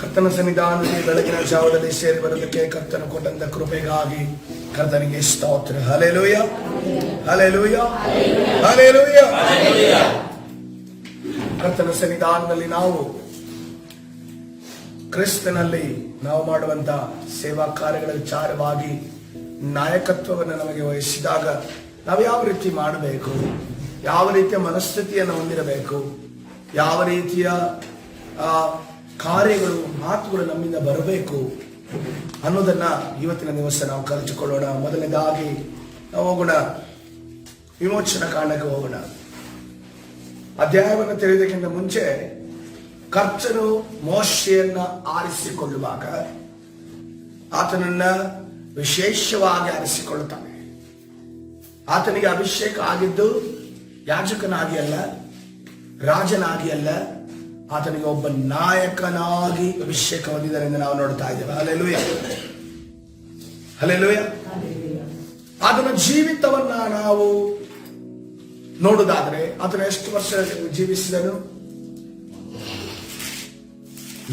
ಕರ್ತನ ಸನ್ನಿಧಾನದಲ್ಲಿ ಬೆಳಗಿನ ಜಾವದಲ್ಲಿ ಸೇರಿ ಬರೋದಕ್ಕೆ ಕರ್ತನ ಕೊಟ್ಟಂತ ಕೃಪೆಗಾಗಿ ಕರ್ತನಿಗೆ ಸ್ತೋತ್ರ. Hallelujah, hallelujah, hallelujah. ಕರ್ತನ ಸನ್ನಿಧಾನದಲ್ಲಿ ನಾವು ಕ್ರಿಸ್ತನಲ್ಲಿ ನಾವು ಮಾಡುವಂತ ಸೇವಾ ಕಾರ್ಯಗಳ ವಿಚಾರವಾಗಿ ನಾಯಕತ್ವವನ್ನು ನಮಗೆ ವಹಿಸಿದಾಗ ನಾವು ಯಾವ ರೀತಿ ಮಾಡಬೇಕು, ಯಾವ ರೀತಿಯ ಮನಸ್ಥಿತಿಯನ್ನು ಹೊಂದಿರಬೇಕು, ಯಾವ ರೀತಿಯ ಕಾರ್ಯಗಳು ಮಾತುಗಳು ನಮ್ಮಿಂದ ಬರಬೇಕು ಅನ್ನೋದನ್ನ ಇವತ್ತಿನ ದಿವಸ ನಾವು ಕಲಿತುಕೊಳ್ಳೋಣ. ಮೊದಲನೇದಾಗಿ ನಾವು ಹೋಗೋಣ, ವಿಮೋಚನಾ ಕಾಂಡಕ್ಕೆ ಹೋಗೋಣ. ಅಧ್ಯಾಯವನ್ನು ತಿಳಿಯೋದಕ್ಕಿಂತ ಮುಂಚೆ ಕರ್ತನು ಮೋಶೆಯನ್ನ ಆರಿಸಿಕೊಳ್ಳುವಾಗ ಆತನನ್ನ ವಿಶೇಷವಾಗಿ ಆರಿಸಿಕೊಳ್ಳುತ್ತಾನೆ. ಆತನಿಗೆ ಅಭಿಷೇಕ ಆಗಿದ್ದು ಯಾಜಕನಾಗಿ ಅಲ್ಲ, ರಾಜನಾಗಿ ಅಲ್ಲ, ಆತನಿಗೆ ಒಬ್ಬ ನಾಯಕನಾಗಿ ಅಭಿಷೇಕ ಹೊಂದಿದ್ದಾರೆ ಎಂದು ನಾವು ನೋಡ್ತಾ ಇದ್ದೇವೆ. Hallelujah, hallelujah. ಆತನ ಜೀವಿತವನ್ನ ನಾವು ನೋಡುವುದಾದ್ರೆ ಆತನ ಎಷ್ಟು ವರ್ಷ ಜೀವಿಸಿದನು?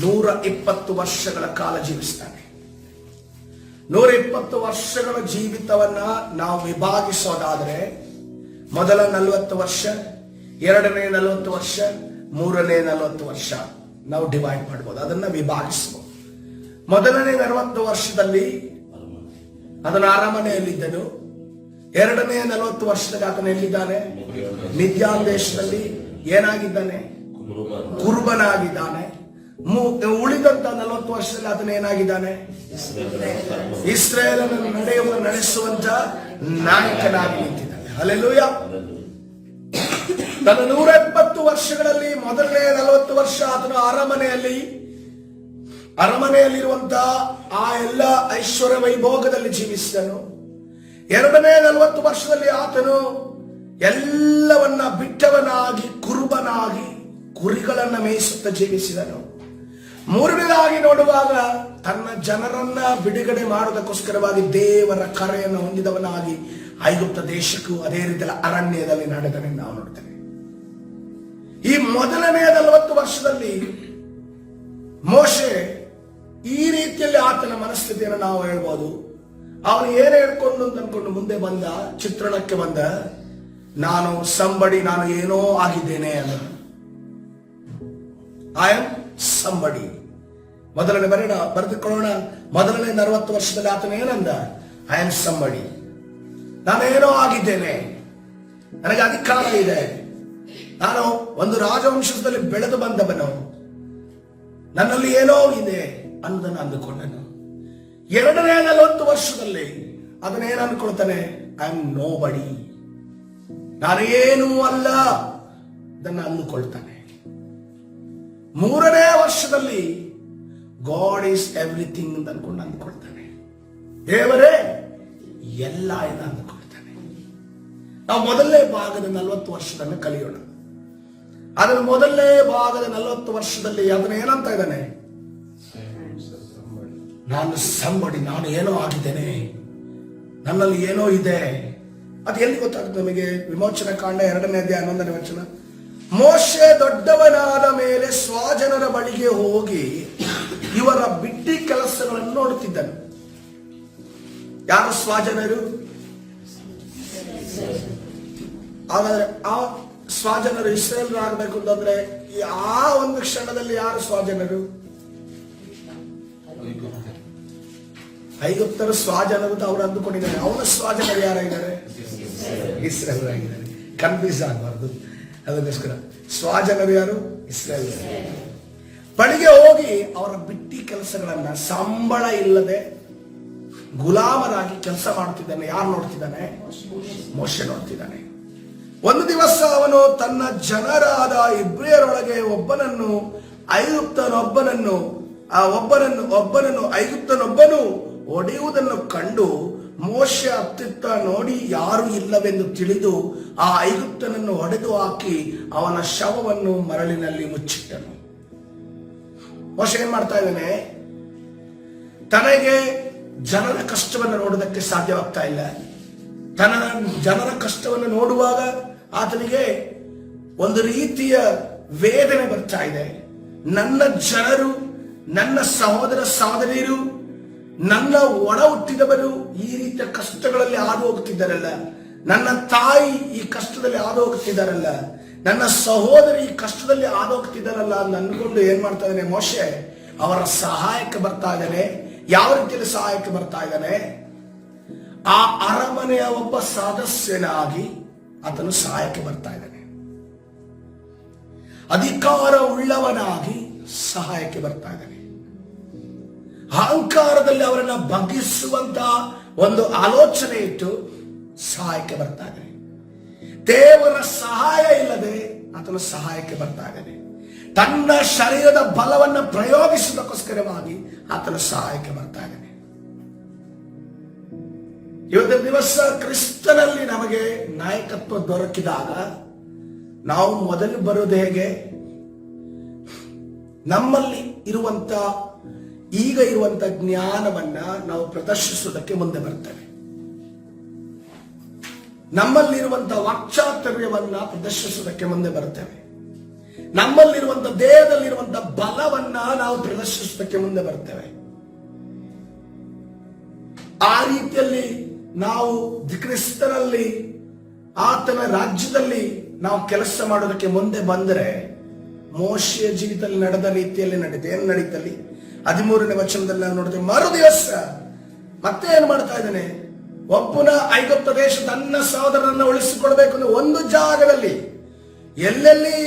120 ವರ್ಷಗಳ ಕಾಲ ಜೀವಿಸ್ತಾನೆ. 120 ವರ್ಷಗಳ ಜೀವಿತವನ್ನ ನಾವು ವಿಭಾಗಿಸೋದಾದ್ರೆ ಮೊದಲ 40 ವರ್ಷ, ಎರಡನೇ 40 ವರ್ಷ, ಮೂರನೇ 40 ವರ್ಷ ನಾವು ಡಿವೈಡ್ ಮಾಡಬಹುದು, ಅದನ್ನ ವಿಭಾಗಿಸಬಹುದು. ಮೊದಲನೇ 40 ವರ್ಷದಲ್ಲಿ ಅದನ್ನ ಅರಮನೆಯಲ್ಲಿದ್ದನು. ಎರಡನೇ 40 ವರ್ಷದಲ್ಲಿ ಆತನ ಎಲ್ಲಿದ್ದಾನೆ? ಮಿದ್ಯಾನ್ ದೇಶದಲ್ಲಿ ಏನಾಗಿದ್ದಾನೆ? ಕುರುಬನಾಗಿದ್ದಾನೆ. ಉಳಿದಂತ 40 ವರ್ಷದಲ್ಲಿ ಆತನ ಏನಾಗಿದ್ದಾನೆ? ಇಸ್ರಾಯೇಲನ್ನು ನಡೆಸುವಂತ ನಾಯಕನಾಗಿ ನಿಂತಿದ್ದಾನೆ. ಹಲ್ಲೆಲೂಯಾ. ತನ್ನ 120 ವರ್ಷಗಳಲ್ಲಿ ಮೊದಲನೇ 40 ವರ್ಷ ಆತನು ಅರಮನೆಯಲ್ಲಿರುವಂತಹ ಆ ಎಲ್ಲ ಐಶ್ವರ್ಯ ವೈಭೋಗದಲ್ಲಿ ಜೀವಿಸಿದನು. ಎರಡನೇ 40 ವರ್ಷದಲ್ಲಿ ಆತನು ಎಲ್ಲವನ್ನ ಬಿಟ್ಟವನಾಗಿ ಕುರುಬನಾಗಿ ಕುರಿಗಳನ್ನ ಮೇಯಿಸುತ್ತಾ ಜೀವಿಸಿದನು. ಮೂರನೇದಾಗಿ ನೋಡುವಾಗ ತನ್ನ ಜನರನ್ನ ಬಿಡುಗಡೆ ಮಾಡುವುದಕ್ಕೋಸ್ಕರವಾಗಿ ದೇವರ ಕರೆಯನ್ನು ಹೊಂದಿದವನಾಗಿ ಐಗುಪ್ತ ದೇಶಕ್ಕೂ ಅದೇ ರೀತಿಯಲ್ಲಿ ಅರಣ್ಯದಲ್ಲಿ ನಡೆದನೆ ನಾವು ನೋಡ್ತೇವೆ. ಈ ಮೊದಲನೆಯ 40 ವರ್ಷದಲ್ಲಿ ಮೋಶೆ ಈ ರೀತಿಯಲ್ಲಿ ಆತನ ಮನಸ್ಥಿತಿಯನ್ನು ನಾವು ಹೇಳ್ಬೋದು. ಅವನು ಏನೇ ಹೇಳ್ಕೊಂಡು ಅಂದ್ಕೊಂಡು ಮುಂದೆ ಬಂದ, ಚಿತ್ರಣಕ್ಕೆ ಬಂದ, ನಾನು ನಾನು ಏನೋ ಆಗಿದ್ದೇನೆ ಅಲ್ಲ. I am somebody. ಮೊದಲನೇ ಬರೆದುಕೊಳ್ಳೋಣ. ಮೊದಲನೇ 40 ವರ್ಷದಲ್ಲಿ ಆತನ ಏನಂದ? I am somebody. ನಾನೇನೋ ಆಗಿದ್ದೇನೆ, ನನಗೆ ಅಧಿಕಾರ ಇದೆ, ನಾನು ಒಂದು ರಾಜವಂಶದಲ್ಲಿ ಬೆಳೆದು ಬಂದವನು, ನನ್ನಲ್ಲಿ ಏನೋ ಇದೆ ಅನ್ನೋದನ್ನು ಅಂದುಕೊಂಡನು. ಎರಡನೇ 40 ವರ್ಷದಲ್ಲಿ ಅದನ್ನೇನು ಅಂದ್ಕೊಳ್ತಾನೆ? ಐ ಆಮ್ ನೋ ಬಡಿ, ನಾನೇನೂ ಅಲ್ಲ ಅದನ್ನು ಅಂದುಕೊಳ್ತಾನೆ. ಮೂರನೇ ವರ್ಷದಲ್ಲಿ ಗಾಡ್ ಈಸ್ ಎವ್ರಿಥಿಂಗ್ ಅಂತ ಅಂದ್ಕೊಳ್ತಾನೆ. ದೇವರೇ ಎಲ್ಲ ಎಂದು ಅಂದುಕೊಳ್ತಾನೆ. ನಾವು ಮೊದಲನೇ ಭಾಗದ 40 ವರ್ಷದನ್ನು ಕಲಿಯೋಣ. ಅದರ ಮೊದಲನೇ ಭಾಗದ 40 ವರ್ಷದಲ್ಲಿ ಅದನ್ನ ಏನಂತ ಇದ್ದಾನೆ? ನಾನು ಸಂಬಡಿ, ನಾನು ಏನೋ ಆಗಿದ್ದೇನೆ, ನನ್ನಲ್ಲಿ ಏನೋ ಇದೆ. ಅದು ಎಲ್ಲಿ ಗೊತ್ತಾಗುತ್ತೆ ನಮಗೆ? ವಿಮೋಚನಾ ಕಾಂಡ 2ನೇ ಅಧ್ಯಾಯ 11ನೇ ವಚನ. ಮೋಶೆ ದೊಡ್ಡವನಾದ ಮೇಲೆ ಸ್ವಜನರ ಬಳಿಗೆ ಹೋಗಿ ಇವರ ಬಿಟ್ಟಿ ಕೆಲಸಗಳನ್ನು ನೋಡುತ್ತಿದ್ದನು. ಯಾರು ಸ್ವಜನರು? ಹಾಗಾದ್ರೆ ಆ ಸ್ವಜನರು ಇಸ್ರೇಲ್ರಾಗಬೇಕು ಅಂತಂದ್ರೆ ಆ ಒಂದು ಕ್ಷಣದಲ್ಲಿ ಯಾರು ಸ್ವಜನರು? ಐಗುಪ್ತರು ಸ್ವಜನರು ಅಂತ ಅವರು ಅಂದುಕೊಂಡಿದ್ದಾರೆ. ಅವನ ಸ್ವಜನರು ಯಾರಾಗಿದ್ದಾರೆ? ಇಸ್ರೇಲ್ರಾಗಿದ್ದಾರೆ. ಕನ್ಫ್ಯೂಸ್ ಆಗಬಾರ್ದು, ಅದಕ್ಕೋಸ್ಕರ ಸ್ವಜನರು ಯಾರು? ಇಸ್ರೇಲ್. ಬಳಿಗೆ ಹೋಗಿ ಅವರ ಬಿಟ್ಟಿ ಕೆಲಸಗಳನ್ನ ಸಂಬಳ ಇಲ್ಲದೆ ಗುಲಾಮರಾಗಿ ಕೆಲಸ ಮಾಡ್ತಿದ್ದಾನೆ. ಯಾರು ನೋಡ್ತಿದ್ದಾನೆ? ಮೋಶೆ ನೋಡ್ತಿದ್ದಾನೆ. ಒಂದು ದಿವಸ ಅವನು ತನ್ನ ಜನರಾದ ಇಬ್ರಿಯರೊಳಗೆ ಒಬ್ಬನನ್ನು ಐಗುಪ್ತನೊಬ್ಬನು ಹೊಡೆಯುವುದನ್ನು ಕಂಡು ಮೋಶೆ ಅತ್ತಿತ್ತ ನೋಡಿ ಯಾರು ಇಲ್ಲವೆಂದು ತಿಳಿದು ಆ ಐಗುಪ್ತನನ್ನು ಹೊಡೆದು ಹಾಕಿ ಅವನ ಶವವನ್ನು ಮರಳಿನಲ್ಲಿ ಮುಚ್ಚಿಟ್ಟನು. ಮೋಶೆ ಏನ್ ಮಾಡ್ತಾ ಇದ್ದಾನೆ? ತನಗೆ ಜನರ ಕಷ್ಟವನ್ನು ನೋಡೋದಕ್ಕೆ ಸಾಧ್ಯವಾಗ್ತಾ ಇಲ್ಲ. ತನ್ನ ಜನರ ಕಷ್ಟವನ್ನು ನೋಡುವಾಗ ಆತನಿಗೆ ಒಂದು ರೀತಿಯ ವೇದನೆ ಬರ್ತಾ ಇದೆ. ನನ್ನ ಜನರು ನನ್ನ ಸಹೋದರ ಸಹೋದರಿಯರು, ನನ್ನ ಒಡ ಹುಟ್ಟಿದವರು ಈ ರೀತಿಯ ಕಷ್ಟಗಳಲ್ಲಿ ಹಾದು ಹೋಗ್ತಿದ್ದಾರಲ್ಲ, ನನ್ನ ತಾಯಿ ಈ ಕಷ್ಟದಲ್ಲಿ ಹಾದು ಹೋಗ್ತಿದ್ದಾರಲ್ಲ, ನನ್ನ ಸಹೋದರಿ ಈ ಕಷ್ಟದಲ್ಲಿ ಹಾದು ಹೋಗ್ತಿದ್ದಾರಲ್ಲ ಅಂತ ಅಂದ್ಕೊಂಡು ಏನ್ ಮಾಡ್ತಾ ಇದ್ದಾನೆ ಮೋಶೆ? ಅವರ ಸಹಾಯಕ್ಕೆ ಬರ್ತಾ ಇದ್ದಾನೆ. ಯಾವ ರೀತಿಯಲ್ಲಿ ಸಹಾಯಕ್ಕೆ ಬರ್ತಾ ಇದ್ದಾನೆ? ಆ ಅರಮನೆಯ ಒಬ್ಬ ಸದಸ್ಯನಾಗಿ ಆತನು ಸಹಾಯಕ್ಕೆ ಬರ್ತಾ ಇದ್ದಾನೆ. ಅಧಿಕಾರ ಉಳ್ಳವನಾಗಿ ಸಹಾಯಕ್ಕೆ ಬರ್ತಾ ಇದ್ದಾನೆ. ಅಹಂಕಾರದಲ್ಲಿ ಅವರನ್ನ ಬಗ್ಗಿಸುವಂತ ಒಂದು ಆಲೋಚನೆ ಇಟ್ಟು ಸಹಾಯಕ್ಕೆ ಬರ್ತಾ ಇದ್ದಾನೆ. ದೇವರ ಸಹಾಯ ಇಲ್ಲದೆ ಆತನು ಸಹಾಯಕ್ಕೆ ಬರ್ತಾ ಇದ್ದಾನೆ. ತನ್ನ ಶರೀರದ ಬಲವನ್ನು ಪ್ರಯೋಗಿಸುವುದಕ್ಕೋಸ್ಕರವಾಗಿ ಆತನು ಸಹಾಯಕ್ಕೆ ಬರ್ತಾ ಇದ್ದಾನೆ. ಇವತ್ತಿನ ದಿವಸ ಕ್ರಿಸ್ತನಲ್ಲಿ ನಮಗೆ ನಾಯಕತ್ವ ದೊರಕಿದಾಗ ನಾವು ಮೊದಲು ಬರೋದು ಹೇಗೆ? ನಮ್ಮಲ್ಲಿ ಈಗ ಇರುವಂತ ಜ್ಞಾನವನ್ನ ನಾವು ಪ್ರದರ್ಶಿಸುವುದಕ್ಕೆ ಮುಂದೆ ಬರ್ತೇವೆ. ನಮ್ಮಲ್ಲಿರುವಂತಹ ವಾಕ್ಚಾತುರ್ಯವನ್ನ ಪ್ರದರ್ಶಿಸುವುದಕ್ಕೆ ಮುಂದೆ ಬರ್ತೇವೆ. ನಮ್ಮಲ್ಲಿರುವಂತ ದೇಹದಲ್ಲಿರುವಂತ ಬಲವನ್ನ ನಾವು ಪ್ರದರ್ಶಿಸುವುದಕ್ಕೆ ಮುಂದೆ ಬರ್ತೇವೆ. ಆ ರೀತಿಯಲ್ಲಿ ನಾವು ಕ್ರಿಸ್ತನಲ್ಲಿ ಆತನ ರಾಜ್ಯದಲ್ಲಿ ನಾವು ಕೆಲಸ ಮಾಡೋದಕ್ಕೆ ಮುಂದೆ ಬಂದರೆ ಮೋಶೆಯ ಜೀವಿತದಲ್ಲಿ ನಡೆದ ರೀತಿಯಲ್ಲಿ ಏನ್ ನಡೀತಲ್ಲಿ 13ನೇ ವಚನದಲ್ಲಿ ನಾವು ನೋಡಿದ್ರೆ, ಮರು ದಿವಸ ಮತ್ತೆ ಏನ್ ಮಾಡ್ತಾ ಇದ್ದಾನೆ? ಒಬ್ಬನ ಐಗುಪ್ತ ದೇಶ ತನ್ನ ಸಹೋದರರನ್ನ ಉಳಿಸಿಕೊಳ್ಬೇಕು ಅಂದ್ರೆ ಒಂದು ಜಾಗದಲ್ಲಿ ಎಲ್ಲೆಲ್ಲಿ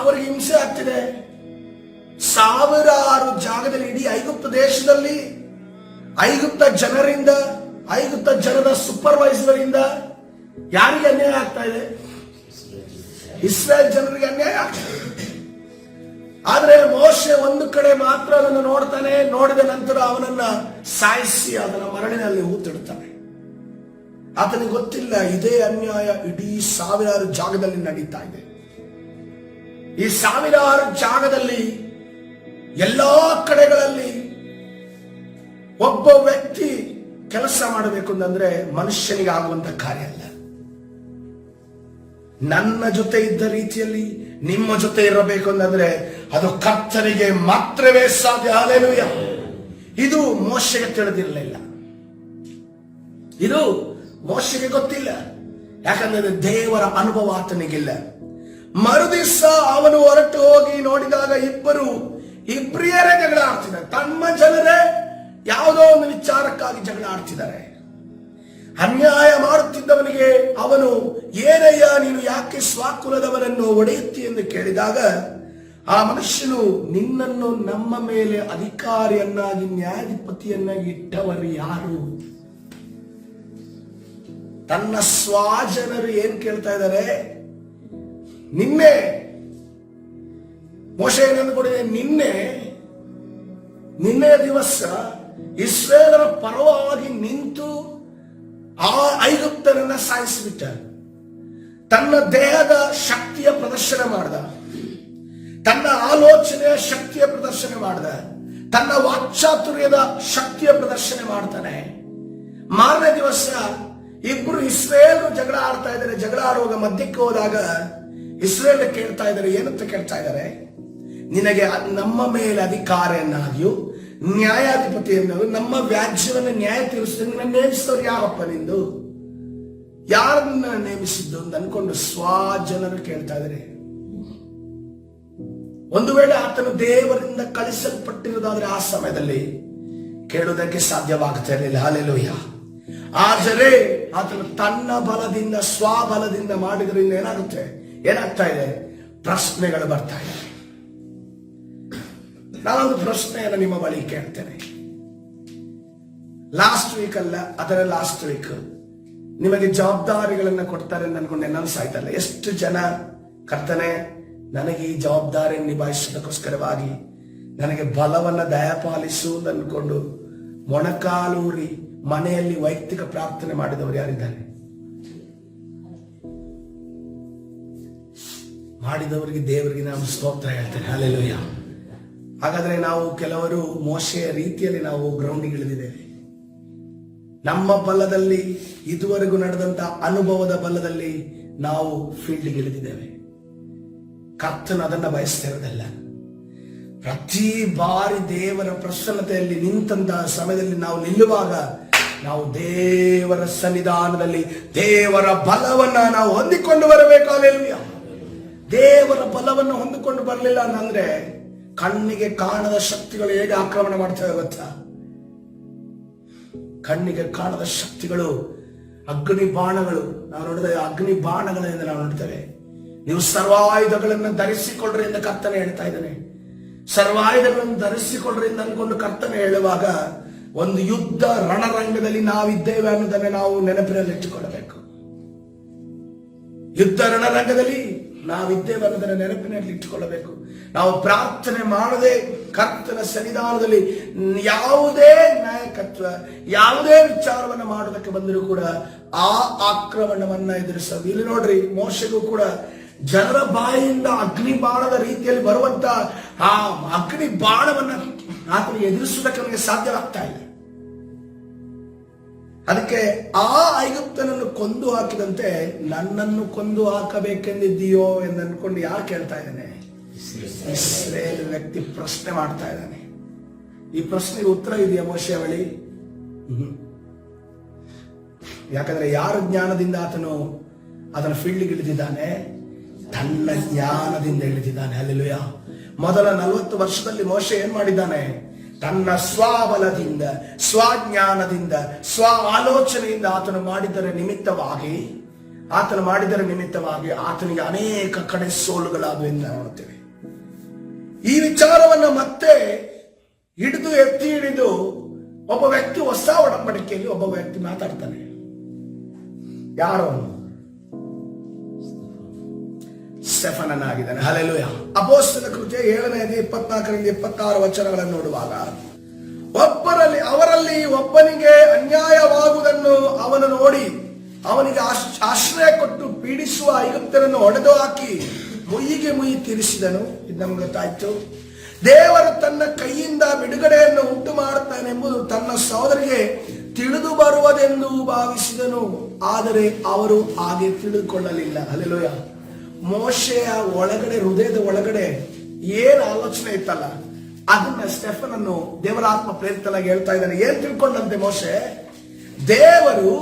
ಅವರಿಗೆ ಹಿಂಸೆ ಆಗ್ತಿದೆ, ಸಾವಿರಾರು ಜಾಗದಲ್ಲಿ ಇಡೀ ಐಗುಪ್ತ ದೇಶದಲ್ಲಿ ಐಗುಪ್ತ ಜನರ ಸೂಪರ್ವೈಸರ್ ಇಂದ ಯಾರಿಗೆ ಅನ್ಯಾಯ ಆಗ್ತಾ ಇದೆ? ಇಸ್ರೇಲ್ ಜನರಿಗೆ ಅನ್ಯಾಯ ಆಗ್ತದೆ. ಆದ್ರೆ ಮೋಶೆ ಒಂದು ಕಡೆ ಮಾತ್ರ ಅದನ್ನು ನೋಡ್ತಾನೆ. ನೋಡಿದ ನಂತರ ಅವನನ್ನ ಸಾಯಿಸಿ ಅದನ್ನ ಮರಳಿನಲ್ಲಿ ಹೂತಿಡ್ತಾನೆ. ಆತನಿಗೆ ಗೊತ್ತಿಲ್ಲ ಇದೇ ಅನ್ಯಾಯ ಇಡೀ ಸಾವಿರಾರು ಜಾಗದಲ್ಲಿ ನಡೀತಾ ಇದೆ. ಈ ಸಾವಿರಾರು ಜಾಗದಲ್ಲಿ ಎಲ್ಲಾ ಕಡೆಗಳಲ್ಲಿ ಒಬ್ಬ ವ್ಯಕ್ತಿ ಕೆಲಸ ಮಾಡಬೇಕು ಅಂತಂದ್ರೆ ಮನುಷ್ಯನಿಗೆ ಆಗುವಂತ ಕಾರ್ಯ ಅಲ್ಲ. ನನ್ನ ಜೊತೆ ಇದ್ದ ರೀತಿಯಲ್ಲಿ ನಿಮ್ಮ ಜೊತೆ ಇರಬೇಕು ಅಂತಂದ್ರೆ ಅದು ಕರ್ತನಿಗೆ ಮಾತ್ರವೇ ಸಾಧ್ಯ. ಹಲ್ಲೆಲೂಯಾ. ಇದು ಮೋಶೆಗೆ ತಿಳಿದಿರಲಿಲ್ಲ. ಇದು ಮೋಶೆಗೆ ಗೊತ್ತಿಲ್ಲ. ಯಾಕಂದ್ರೆ ದೇವರ ಅನುಭವ ಆತನಿಗಿಲ್ಲ. ಮರುದಿವಸ ಅವನು ಹೊರಟು ಹೋಗಿ ನೋಡಿದಾಗ ಇಬ್ಬರಿಯರೇ ಜಗಳ ಆಡ್ತಿದ್ದಾರೆ. ತಮ್ಮ ಜನರೇ ಯಾವುದೋ ಒಂದು ವಿಚಾರಕ್ಕಾಗಿ ಜಗಳ ಆಡ್ತಿದ್ದಾರೆ. ಅನ್ಯಾಯ ಮಾಡುತ್ತಿದ್ದವನಿಗೆ ಅವನು, ಏನಯ್ಯ ನೀನು ಯಾಕೆ ಸ್ವಕುಲದವರನ್ನು ಒಡೆಯುತ್ತಿ ಎಂದು ಕೇಳಿದಾಗ ಆ ಮನುಷ್ಯನು, ನಿನ್ನನ್ನು ನಮ್ಮ ಮೇಲೆ ಅಧಿಕಾರಿಯನ್ನಾಗಿ ನ್ಯಾಯಾಧಿಪತಿಯನ್ನಾಗಿ ಇಟ್ಟವರು ಯಾರು? ತನ್ನ ಸ್ವಜನರು ಏನ್ ಕೇಳ್ತಾ ಇದ್ದಾರೆ? ನಿನ್ನೆ ಮೋಶೆ ಏನಂದ್ಕೊಂಡಿದೆ? ನಿನ್ನೆ ದಿವಸ ಇಸ್ರೇಲರ ಪರವಾಗಿ ನಿಂತು ಆ ಐಗುಪ್ತರನ್ನ ಸಾಯಿಸಿಬಿಟ್ಟ. ತನ್ನ ದೇಹದ ಶಕ್ತಿಯ ಪ್ರದರ್ಶನ ಮಾಡ್ದ, ತನ್ನ ಆಲೋಚನೆಯ ಶಕ್ತಿಯ ಪ್ರದರ್ಶನ ಮಾಡ್ದ, ತನ್ನ ವಾಕ್ಚಾತುರ್ಯದ ಶಕ್ತಿಯ ಪ್ರದರ್ಶನ ಮಾಡ್ತಾನೆ. ಮಾರನೇ ದಿವಸ ಇಬ್ರು ಇಸ್ರೇಲ್ ಜಗಳ ಆಡ್ತಾ ಇದ್ದಾರೆ. ಜಗಳ ಆಡುವಾಗ ಮಧ್ಯಕ್ಕೆ ಹೋದಾಗ ಇಸ್ರೇಲ್ ಕೇಳ್ತಾ ಇದ್ದಾರೆ. ಏನಂತ ಕೇಳ್ತಾ ಇದ್ದಾರೆ? ನಿನಗೆ ನಮ್ಮ ಮೇಲೆ ಅಧಿಕಾರಿಯನ್ನಾಗಿಯೂ ನ್ಯಾಯಾಧಿಪತಿಯನ್ನು, ನಮ್ಮ ವ್ಯಾಜ್ಯವನ್ನು ನ್ಯಾಯ ತೀರಿಸಿದ ನೇಮಿಸಿದವ್ರು ಯಾರಪ್ಪ? ನಿಂದು ಯಾರನ್ನ ನೇಮಿಸಿದ್ದು ಅಂತ ಅನ್ಕೊಂಡು ಸ್ವಜನರು ಕೇಳ್ತಾ ಇದ್ದಾರೆ. ಒಂದು ವೇಳೆ ಆತನು ದೇವರಿಂದ ಕಳಿಸಲ್ಪಟ್ಟಿರುವುದಾದ್ರೆ ಆ ಸಮಯದಲ್ಲಿ ಕೇಳುವುದಕ್ಕೆ ಸಾಧ್ಯವಾಗ್ತಾ ಇರಲಿಲ್ಲ. ಹಲ್ಲೆಲೂಯಾ. ಆದರೆ ಆತನು ತನ್ನ ಬಲದಿಂದ, ಸ್ವಬಲದಿಂದ ಮಾಡಿದ್ರಿಂದ ಏನಾಗ್ತಾ ಇದೆ? ಪ್ರಶ್ನೆಗಳು ಬರ್ತಾ ಇದೆ. ನಾನೊಂದು ಪ್ರಶ್ನೆಯನ್ನು ನಿಮ್ಮ ಬಳಿ ಕೇಳ್ತೇನೆ. ಲಾಸ್ಟ್ ವೀಕ್ ನಿಮಗೆ ಜವಾಬ್ದಾರಿಗಳನ್ನ ಕೊಡ್ತಾರೆ ಅಂತ ಅನ್ಕೊಂಡು ನಾನು ಸಾಯ್ತಲ್ಲ. ಎಷ್ಟು ಜನ ಕರ್ತನೆ ನನಗೆ ಈ ಜವಾಬ್ದಾರಿ ನಿಭಾಯಿಸೋದಕ್ಕೋಸ್ಕರವಾಗಿ ನನಗೆ ಬಲವನ್ನ ದಯಪಾಲಿಸು ಅಂತ ಅನ್ಕೊಂಡು ಮೊಣಕಾಲೂರಿ ಮನೆಯಲ್ಲಿ ವೈಯಕ್ತಿಕ ಪ್ರಾರ್ಥನೆ ಮಾಡಿದವರು ಯಾರಿದ್ದಾರೆ? ಮಾಡಿದವರಿಗೆ ದೇವರಿಗೆ ನಾನು ಸ್ತೋತ್ರ ಹೇಳ್ತೇನೆ. ಹಲ್ಲೆಲೂಯಾ. ಹಾಗಾದ್ರೆ ನಾವು ಕೆಲವರು ಮೋಶೆಯ ರೀತಿಯಲ್ಲಿ ನಾವು ಗ್ರೌಂಡಿಗೆ ಇಳಿದಿದ್ದೇವೆ. ನಮ್ಮ ಬಲದಲ್ಲಿ, ಇದುವರೆಗೂ ನಡೆದಂತ ಅನುಭವದ ಬಲದಲ್ಲಿ ನಾವು ಫೀಲ್ಡ್ಗೆ ಇಳಿದಿದ್ದೇವೆ. ಕರ್ತನು ಅದನ್ನ ಬಯಸ್ತಾ ಇರೋದಲ್ಲ. ಪ್ರತಿ ಬಾರಿ ದೇವರ ಪ್ರಸನ್ನತೆಯಲ್ಲಿ ನಿಂತಹ ಸಮಯದಲ್ಲಿ ನಾವು ನಿಲ್ಲುವಾಗ ನಾವು ದೇವರ ಸನ್ನಿಧಾನದಲ್ಲಿ ದೇವರ ಬಲವನ್ನ ನಾವು ಹೊಂದಿಕೊಂಡು ಬರಬೇಕು. ಹಲ್ಲೆಲೂಯಾ. ದೇವರ ಬಲವನ್ನು ಹೊಂದಿಕೊಂಡು ಬರಲಿಲ್ಲ ಅಂತಂದ್ರೆ ಕಣ್ಣಿಗೆ ಕಾಣದ ಶಕ್ತಿಗಳು ಹೇಗೆ ಆಕ್ರಮಣ ಮಾಡ್ತವೆ ಗೊತ್ತಾ? ಕಣ್ಣಿಗೆ ಕಾಣದ ಶಕ್ತಿಗಳು, ಅಗ್ನಿ ಬಾಣಗಳು, ನಾವು ನೋಡಿದ ಅಗ್ನಿ ಬಾಣಗಳಿಂದ ನಾವು ನೋಡ್ತೇವೆ. ನೀವು ಸರ್ವಾಯುಧಗಳನ್ನು ಧರಿಸಿಕೊಳ್ಳ್ರಿ ಎಂದು ಕರ್ತನೆ ಹೇಳ್ತಾ ಇದ್ದಾನೆ. ಸರ್ವಾಯುಧಗಳನ್ನು ಧರಿಸಿಕೊಳ್ಳ್ರಿ ಎಂದು ಅನ್ಕೊಂಡು ಕರ್ತನೆ ಹೇಳುವಾಗ ಒಂದು ಯುದ್ಧ ರಣರಂಗದಲ್ಲಿ ನಾವಿದ್ದೇವೆ ಅನ್ನೋದನ್ನ ನಾವು ನೆನಪಿನಲ್ಲಿ ಇಟ್ಟುಕೊಳ್ಳಬೇಕು. ಯುದ್ಧ ರಣರಂಗದಲ್ಲಿ ನಾವಿದ್ದೇವೆ ಅನ್ನೋದನ್ನ ನೆನಪಿನಲ್ಲಿ ಇಟ್ಟುಕೊಳ್ಳಬೇಕು. ನಾವು ಪ್ರಾರ್ಥನೆ ಮಾಡದೆ ಕರ್ತನ ಸನ್ನಿಧಾನದಲ್ಲಿ ಯಾವುದೇ ನಾಯಕತ್ವ, ಯಾವುದೇ ವಿಚಾರವನ್ನ ಮಾಡೋದಕ್ಕೆ ಬಂದರೂ ಕೂಡ ಆ ಆಕ್ರಮಣವನ್ನ ಎದುರಿಸೋದು. ಇಲ್ಲಿ ನೋಡ್ರಿ, ಮೋಶೆಗೂ ಕೂಡ ಜನರ ಬಾಯಿಯಿಂದ ಅಗ್ನಿ ಬಾಣದ ರೀತಿಯಲ್ಲಿ ಬರುವಂತ ಆ ಅಗ್ನಿ ಬಾಣವನ್ನ ಆತನಿಗೆ ಎದುರಿಸುವುದಕ್ಕೆ ಅವನಿಗೆ ಸಾಧ್ಯವಾಗ್ತಾ ಇಲ್ಲ. ಅದಕ್ಕೆ ಆ ಐಗುಪ್ತನನ್ನು ಕೊಂದು ಹಾಕಿದಂತೆ ನನ್ನನ್ನು ಕೊಂದು ಹಾಕಬೇಕೆಂದಿದ್ದೀಯೋ ಎಂದು ಅನ್ಕೊಂಡು ಯಾರು ಕೇಳ್ತಾ ಇದ್ದಾನೆ? ಇಸ್ರೇಲ್ ವ್ಯಕ್ತಿ ಪ್ರಶ್ನೆ ಮಾಡ್ತಾ ಇದ್ದಾನೆ. ಈ ಪ್ರಶ್ನೆಗೆ ಉತ್ತರ ಇದೆಯಾ ಮೋಶೆ ಬಳಿ? ಯಾಕಂದ್ರೆ ಯಾರ ಜ್ಞಾನದಿಂದ ಆತನು ಅದನ್ನ ಫೀಲ್ಡ್ಗೆ ಇಳಿದಿದ್ದಾನೆ? ತನ್ನ ಜ್ಞಾನದಿಂದ ಇಳಿದಿದ್ದಾನೆ. ಹಲ್ಲೆಲೂಯಾ. ಮೊದಲ 40 ವರ್ಷದಲ್ಲಿ ಮೋಶೆ ಏನ್ ಮಾಡಿದ್ದಾನೆ? ತನ್ನ ಸ್ವಬಲದಿಂದ, ಸ್ವಜ್ಞಾನದಿಂದ, ಸ್ವ ಆಲೋಚನೆಯಿಂದ ಆತನು ಮಾಡಿದರ ನಿಮಿತ್ತವಾಗಿ ಆತನಿಗೆ ಅನೇಕ ಕಡೆ ಸೋಲುಗಳಾದವು ಎಂದು ನೋಡ್ತೇವೆ. ಈ ವಿಚಾರವನ್ನ ಮತ್ತೆ ಎತ್ತಿ ಹಿಡಿದು ಒಬ್ಬ ವ್ಯಕ್ತಿ ಹೊಸ ಒಡಂಬಡಿಕೆಯಲ್ಲಿ ಒಬ್ಬ ವ್ಯಕ್ತಿ ಮಾತಾಡ್ತಾನೆ. ಯಾರು? ಸ್ಟೆಫನನಾಗಿದ್ದಾನೆ. ಹಲ್ಲೆಲೂಯಾ. ಅಪೊಸ್ತಲರ ಕೃತ್ಯ 7ನೇ ಅಧ್ಯಾಯ 24-26 ವಚನಗಳನ್ನು ನೋಡುವಾಗ ಅವರಲ್ಲಿ ಒಬ್ಬನಿಗೆ ಅನ್ಯಾಯವಾಗುವುದನ್ನು ಅವನು ನೋಡಿ ಅವನಿಗೆ ಆಶ್ರಯ ಕೊಟ್ಟು ಪೀಡಿಸುವ ಐಗುಪ್ತರನ್ನು ಹೊಡೆದು ಹಾಕಿ ಮುಯ್ಯಿಗೆ ಮುಯ್ಯಿ ತೀರಿಸಿದನು. ಇದು ನಮ್ಗೆ ಗೊತ್ತಾಯ್ತು. ದೇವರು ತನ್ನ ಕೈಯಿಂದ ಬಿಡುಗಡೆಯನ್ನು ಉಂಟು ಮಾಡುತ್ತಾನೆಂಬುದು ತನ್ನ ಸಹೋದರಿಗೆ ತಿಳಿದು ಬರುವುದೆಂದು ಭಾವಿಸಿದನು. ಆದರೆ ಅವರು ಹಾಗೆ ತಿಳಿದುಕೊಳ್ಳಲಿಲ್ಲ. ಹಲ್ಲೆಲೂಯಾ. ಮೋಶೆಯ ಒಳಗಡೆ, ಹೃದಯದ ಒಳಗಡೆ ಏನ್ ಆಲೋಚನೆ ಇತ್ತಲ್ಲ, ಅದನ್ನ ಸ್ಟೆಫನನ್ನು ದೇವರ ಆತ್ಮ ಪ್ರೇರಿತನಾಗಿ ಹೇಳ್ತಾ ಇದ್ದಾನೆ. ಏನ್ ತಿಳ್ಕೊಂಡಂತೆ ಮೋಶೆ? ದೇವರು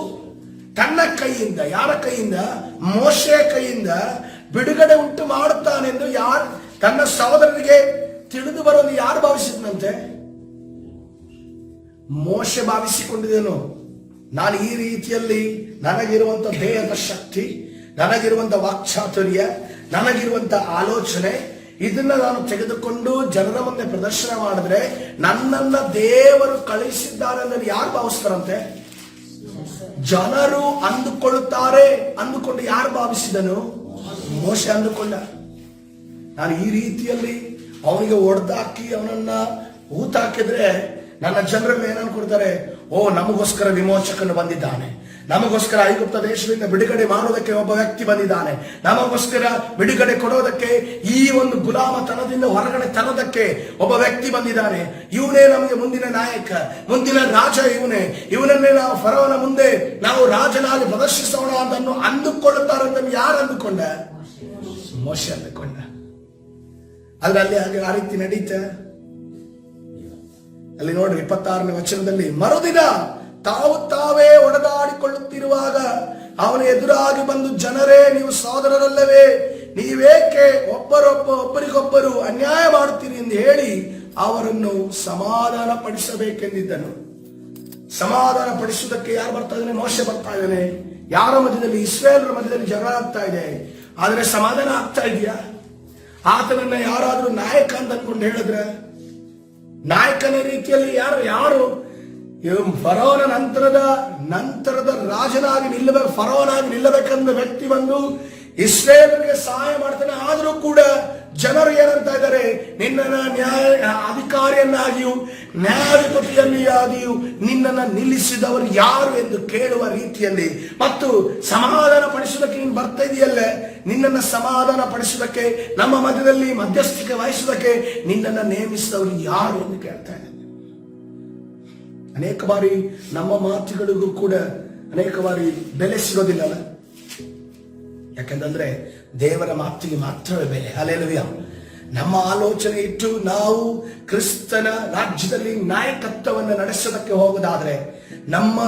ತನ್ನ ಕೈಯಿಂದ, ಯಾರ ಕೈಯಿಂದ? ಮೋಶೆಯ ಕೈಯಿಂದ ಬಿಡುಗಡೆ ಉಂಟು ಮಾಡುತ್ತಾನೆಂದು ತನ್ನ ಸಹೋದರರಿಗೆ ತಿಳಿದು ಬರೋದು ಯಾರು ಭಾವಿಸಿದ್ನಂತೆ? ಮೋಶೆ ಭಾವಿಸಿಕೊಂಡಿದ್ದೇನು? ನಾನು ಈ ರೀತಿಯಲ್ಲಿ ನನಗಿರುವಂತ ದೇಹದ ಶಕ್ತಿ, ನನಗಿರುವಂತ ವಾಕ್ಚಾತುರ್ಯ, ನನಗಿರುವಂತ ಆಲೋಚನೆ, ಇದನ್ನ ನಾನು ತೆಗೆದುಕೊಂಡು ಜನರ ಮುಂದೆ ಪ್ರದರ್ಶನ ಮಾಡಿದ್ರೆ ನನ್ನನ್ನ ದೇವರು ಕಳಿಸಿದ್ದಾರೆ ಅಂತ ಯಾರು ಭಾವಿಸ್ತಾರಂತೆ? ಜನರು ಅಂದುಕೊಳ್ಳುತ್ತಾರೆ ಅಂದುಕೊಂಡು ಯಾರು ಭಾವಿಸಿದನು? ಮೋಶೆ ಅಂದುಕೊಂಡ. ನಾನು ಈ ರೀತಿಯಲ್ಲಿ ಅವನಿಗೆ ಹೊಡೆದಾಕಿ ಅವನನ್ನ ಊತಾಕಿದ್ರೆ ನನ್ನ ಜನರೆಲ್ಲ ಏನ್ ಅನ್ಕೊಡ್ತಾರೆ? ಓ, ನಮಗೋಸ್ಕರ ವಿಮೋಚಕನು ಬಂದಿದ್ದಾನೆ, ನಮಗೋಸ್ಕರ ಐಗುಪ್ತ ದೇಶದಿಂದ ಬಿಡುಗಡೆ ಮಾಡೋದಕ್ಕೆ ಒಬ್ಬ ವ್ಯಕ್ತಿ ಬಂದಿದ್ದಾನೆ, ನಮಗೋಸ್ಕರ ಬಿಡುಗಡೆ ಕೊಡೋದಕ್ಕೆ, ಈ ಒಂದು ಗುಲಾಮತನದಿಂದ ಹೊರಗಡೆ ತರೋದಕ್ಕೆ ಒಬ್ಬ ವ್ಯಕ್ತಿ ಬಂದಿದ್ದಾನೆ, ಇವನೇ ನಮಗೆ ಮುಂದಿನ ನಾಯಕ, ಮುಂದಿನ ರಾಜ ಇವನನ್ನೇ ನಾವು ಫರೋನ ಮುಂದೆ ನಾವು ರಾಜನಾಗಿ ಪ್ರದರ್ಶಿಸೋಣ ಅಂತ ಅಂದುಕೊಳ್ಳುತ್ತಾರೆ ಅಂತ ಯಾರು ಅಂದುಕೊಂಡ? ಮೋಶೆ ಅಂದುಕೊಂಡ. ಆದ್ರೆ ಅಲ್ಲಿ ಹಾಗೆ ಆ ರೀತಿ ನಡೀತ. ಅಲ್ಲಿ ನೋಡ್ರಿ 26ನೇ ವಚನದಲ್ಲಿ, ಮರುದಿನ ತಾವೇ ಒಡೆದಾಡಿಕೊಳ್ಳುತ್ತಿರುವಾಗ ಅವನ ಎದುರಾಗಿ ಬಂದು, ಜನರೇ, ನೀವು ಸಹೋದರರಲ್ಲವೇ? ನೀವೇಕೆ ಒಬ್ಬರಿಗೊಬ್ಬರು ಅನ್ಯಾಯ ಮಾಡುತ್ತೀರಿ ಎಂದು ಹೇಳಿ ಅವರನ್ನು ಸಮಾಧಾನ ಪಡಿಸಬೇಕೆಂದಿದ್ದನು. ಸಮಾಧಾನ ಪಡಿಸುವುದಕ್ಕೆ ಯಾರು ಬರ್ತಾ ಇದ್ದಾನೆ? ಮೋಶೆ ಬರ್ತಾ ಇದ್ದಾನೆ. ಯಾರ ಮಧ್ಯದಲ್ಲಿ? ಇಸ್ರಾಯೇಲರ ಮಧ್ಯದಲ್ಲಿ ಜಗಳ ಆಗ್ತಾ ಇದೆ. ಆದ್ರೆ ಸಮಾಧಾನ ಆಗ್ತಾ ಇದೆಯಾ? ಆತನನ್ನ ಯಾರಾದ್ರೂ ನಾಯಕ ಅಂತ ಅನ್ಕೊಂಡು ಹೇಳಿದ್ರೆ, ನಾಯಕನ ರೀತಿಯಲ್ಲಿ ಯಾರು ಫರೋನ ನಂತರದ ರಾಜನಾಗಿ ನಿಲ್ಲಬೇಕು, ಫರೋನಾಗಿ ನಿಲ್ಲಬೇಕಂದ ವ್ಯಕ್ತಿ ಬಂದು ಇಸ್ರೇಲರಿಗೆ ಸಹಾಯ ಮಾಡ್ತಾನೆ. ಆದ್ರೂ ಕೂಡ ಜನರು ಏನಂತ ಇದ್ದಾರೆ? ನಿನ್ನನ್ನ ಅಧಿಕಾರಿಯನ್ನಾಗಿಯೂ ನ್ಯಾಯಾಧಿಪತಿಯನ್ನಾಗಿಯೂ ನಿನ್ನನ್ನು ನಿಲ್ಲಿಸಿದವರು ಯಾರು ಎಂದು ಕೇಳುವ ರೀತಿಯಲ್ಲಿ, ಮತ್ತು ಸಮಾಧಾನ ಪಡಿಸುವುದಕ್ಕೆ ನೀನು ಬರ್ತಾ ಇದೆಯಲ್ಲೇ, ನಿನ್ನನ್ನು ಸಮಾಧಾನ ಪಡಿಸುವುದಕ್ಕೆ, ನಮ್ಮ ಮಧ್ಯದಲ್ಲಿ ಮಧ್ಯಸ್ಥಿಕೆ ವಹಿಸುವುದಕ್ಕೆ ನಿನ್ನನ್ನು ನೇಮಿಸಿದವರು ಯಾರು ಎಂದು ಕೇಳ್ತಾ ಇದ್ದಾರೆ. ಅನೇಕ ಬಾರಿ ನಮ್ಮ ಮಾತುಗಳಿಗೂ ಕೂಡ ಅನೇಕ ಬಾರಿ ಬೆಲೆ ಸಿಗೋದಿಲ್ಲಲ್ಲ. ಯಾಕಂತಂದ್ರೆ ದೇವರ ಮಾತಿಗೆ ಮಾತ್ರವೇ ಬೆಲೆ. ಹಲ್ಲೆಲೂಯಾ. ನಮ್ಮ ಆಲೋಚನೆ ಇಟ್ಟು ನಾವು ಕ್ರಿಸ್ತನ ರಾಜ್ಯದಲ್ಲಿ ನಾಯಕತ್ವವನ್ನು ನಡೆಸೋದಕ್ಕೆ ಹೋಗೋದಾದ್ರೆ, ನಮ್ಮ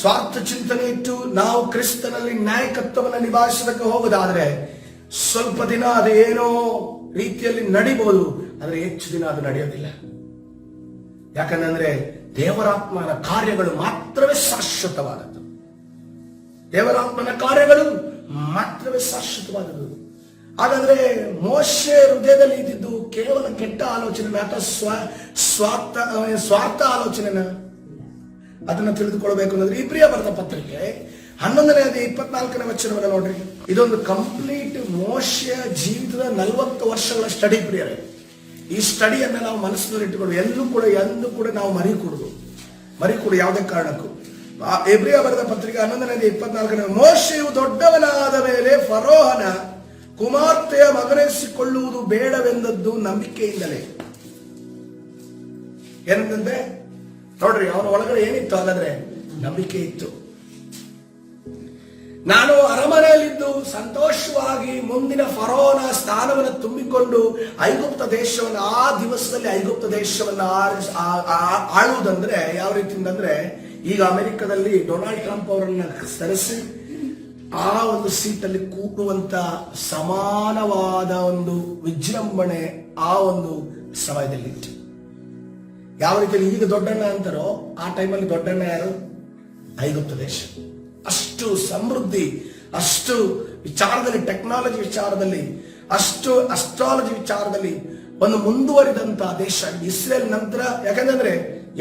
ಸ್ವಾರ್ಥ ಚಿಂತನೆ ಇಟ್ಟು ನಾವು ಕ್ರಿಸ್ತನಲ್ಲಿ ನಾಯಕತ್ವವನ್ನು ನಿಭಾಯಿಸೋದಕ್ಕೆ ಹೋಗೋದಾದ್ರೆ ಸ್ವಲ್ಪ ದಿನ ಅದು ಏನೋ ರೀತಿಯಲ್ಲಿ ನಡಿಬಹುದು, ಆದರೆ ಹೆಚ್ಚು ದಿನ ಅದು ನಡೆಯೋದಿಲ್ಲ. ಯಾಕಂದ್ರೆ ದೇವರಾತ್ಮನ ಕಾರ್ಯಗಳು ಮಾತ್ರವೇ ಶಾಶ್ವತವಾದದ್ದು. ದೇವರಾತ್ಮನ ಕಾರ್ಯಗಳು ಮಾತ್ರವೇ ಶಾಶ್ವತವಾದದ್ದು. ಹಾಗಾದ್ರೆ ಮೋಶೆ ಹೃದಯದಲ್ಲಿ ಇದ್ದಿದ್ದು ಕೇವಲ ಕೆಟ್ಟ ಆಲೋಚನೆ ಅಥವಾ ಸ್ವಾರ್ಥ ಆಲೋಚನೆನ? ಅದನ್ನ ತಿಳಿದುಕೊಳ್ಬೇಕು ಅಂದ್ರೆ ಇಬ್ರಿಯ ಬರೆದ ಪತ್ರಿಕೆ 11ನೇ ಅಧ್ಯಾಯ 24ನೇ ವಚನವನ್ನು ನೋಡ್ರಿ. ಇದೊಂದು ಕಂಪ್ಲೀಟ್ ಮೋಶೆಯ ಜೀವಿತದ 40 ವರ್ಷಗಳ ಸ್ಟಡಿ ಪ್ರಿಯರೇ. ಈ ಸ್ಟಡಿಯನ್ನ ನಾವು ಮನಸ್ಸಿನಲ್ಲಿ ಇಟ್ಟುಕೊಂಡು ಎಂದು ಕೂಡ ನಾವು ಮರಿಕೊಡು ಯಾವುದೇ ಕಾರಣಕ್ಕೂ. ಇಬ್ರಿಯ ಬರೆದ ಪತ್ರಿಕೆ 11ನೇ ಅಧ್ಯಾಯ 24ನೇ, ಮೋಶೆಯು ದೊಡ್ಡವನಾದ ಮೇಲೆ ಫರೋಹನ ಕುಮಾರ್ತೆಯ ಮಗನೆನಿಸಿಕೊಳ್ಳುವುದು ಬೇಡವೆಂದದ್ದು ನಂಬಿಕೆಯಿಂದಲೇ. ಏನಂತಂದ್ರೆ ನೋಡ್ರಿ, ಅವನ ಒಳಗಡೆ ಏನಿತ್ತು ಹಾಗಾದ್ರೆ? ನಂಬಿಕೆ ಇತ್ತು. ನಾನು ಅರಮನೆಯಲ್ಲಿದ್ದು ಸಂತೋಷವಾಗಿ ಮುಂದಿನ ಫರೋನ ಸ್ಥಾನವನ್ನು ತುಂಬಿಕೊಂಡು ಐಗುಪ್ತ ದೇಶವನ್ನು, ಆ ದಿವಸದಲ್ಲಿ ಐಗುಪ್ತ ದೇಶವನ್ನು ಆಳುವುದಂದ್ರೆ ಯಾವ ರೀತಿಯಿಂದ ಅಂದ್ರೆ, ಈಗ ಅಮೆರಿಕದಲ್ಲಿ ಡೊನಾಲ್ಡ್ ಟ್ರಂಪ್ ಅವರನ್ನ ಸರಿಸಿ ಆ ಒಂದು ಸೀಟಲ್ಲಿ ಕೂಡುವಂತ ಸಮಾನವಾದ ಒಂದು ವಿಜೃಂಭಣೆ ಆ ಒಂದು ಸಮಯದಲ್ಲಿತ್ತು. ಯಾವ ರೀತಿಯಲ್ಲಿ ಈಗ ದೊಡ್ಡಣ್ಣ ಅಂತಾರೋ ಆ ಟೈಮಲ್ಲಿ ದೊಡ್ಡಣ್ಣ ಯಾರು? ಐಗುಪ್ತ ದೇಶ. ಅಷ್ಟು ಸಮೃದ್ಧಿ, ಅಷ್ಟು ವಿಚಾರದಲ್ಲಿ, ಟೆಕ್ನಾಲಜಿ ವಿಚಾರದಲ್ಲಿ, ಅಷ್ಟು ಅಸ್ಟ್ರಾಲಜಿ ವಿಚಾರದಲ್ಲಿ ಒಂದು ಮುಂದುವರಿದಂತ ದೇಶ ಇಸ್ರೇಲ್ ನಂತರ. ಯಾಕಂದ್ರೆ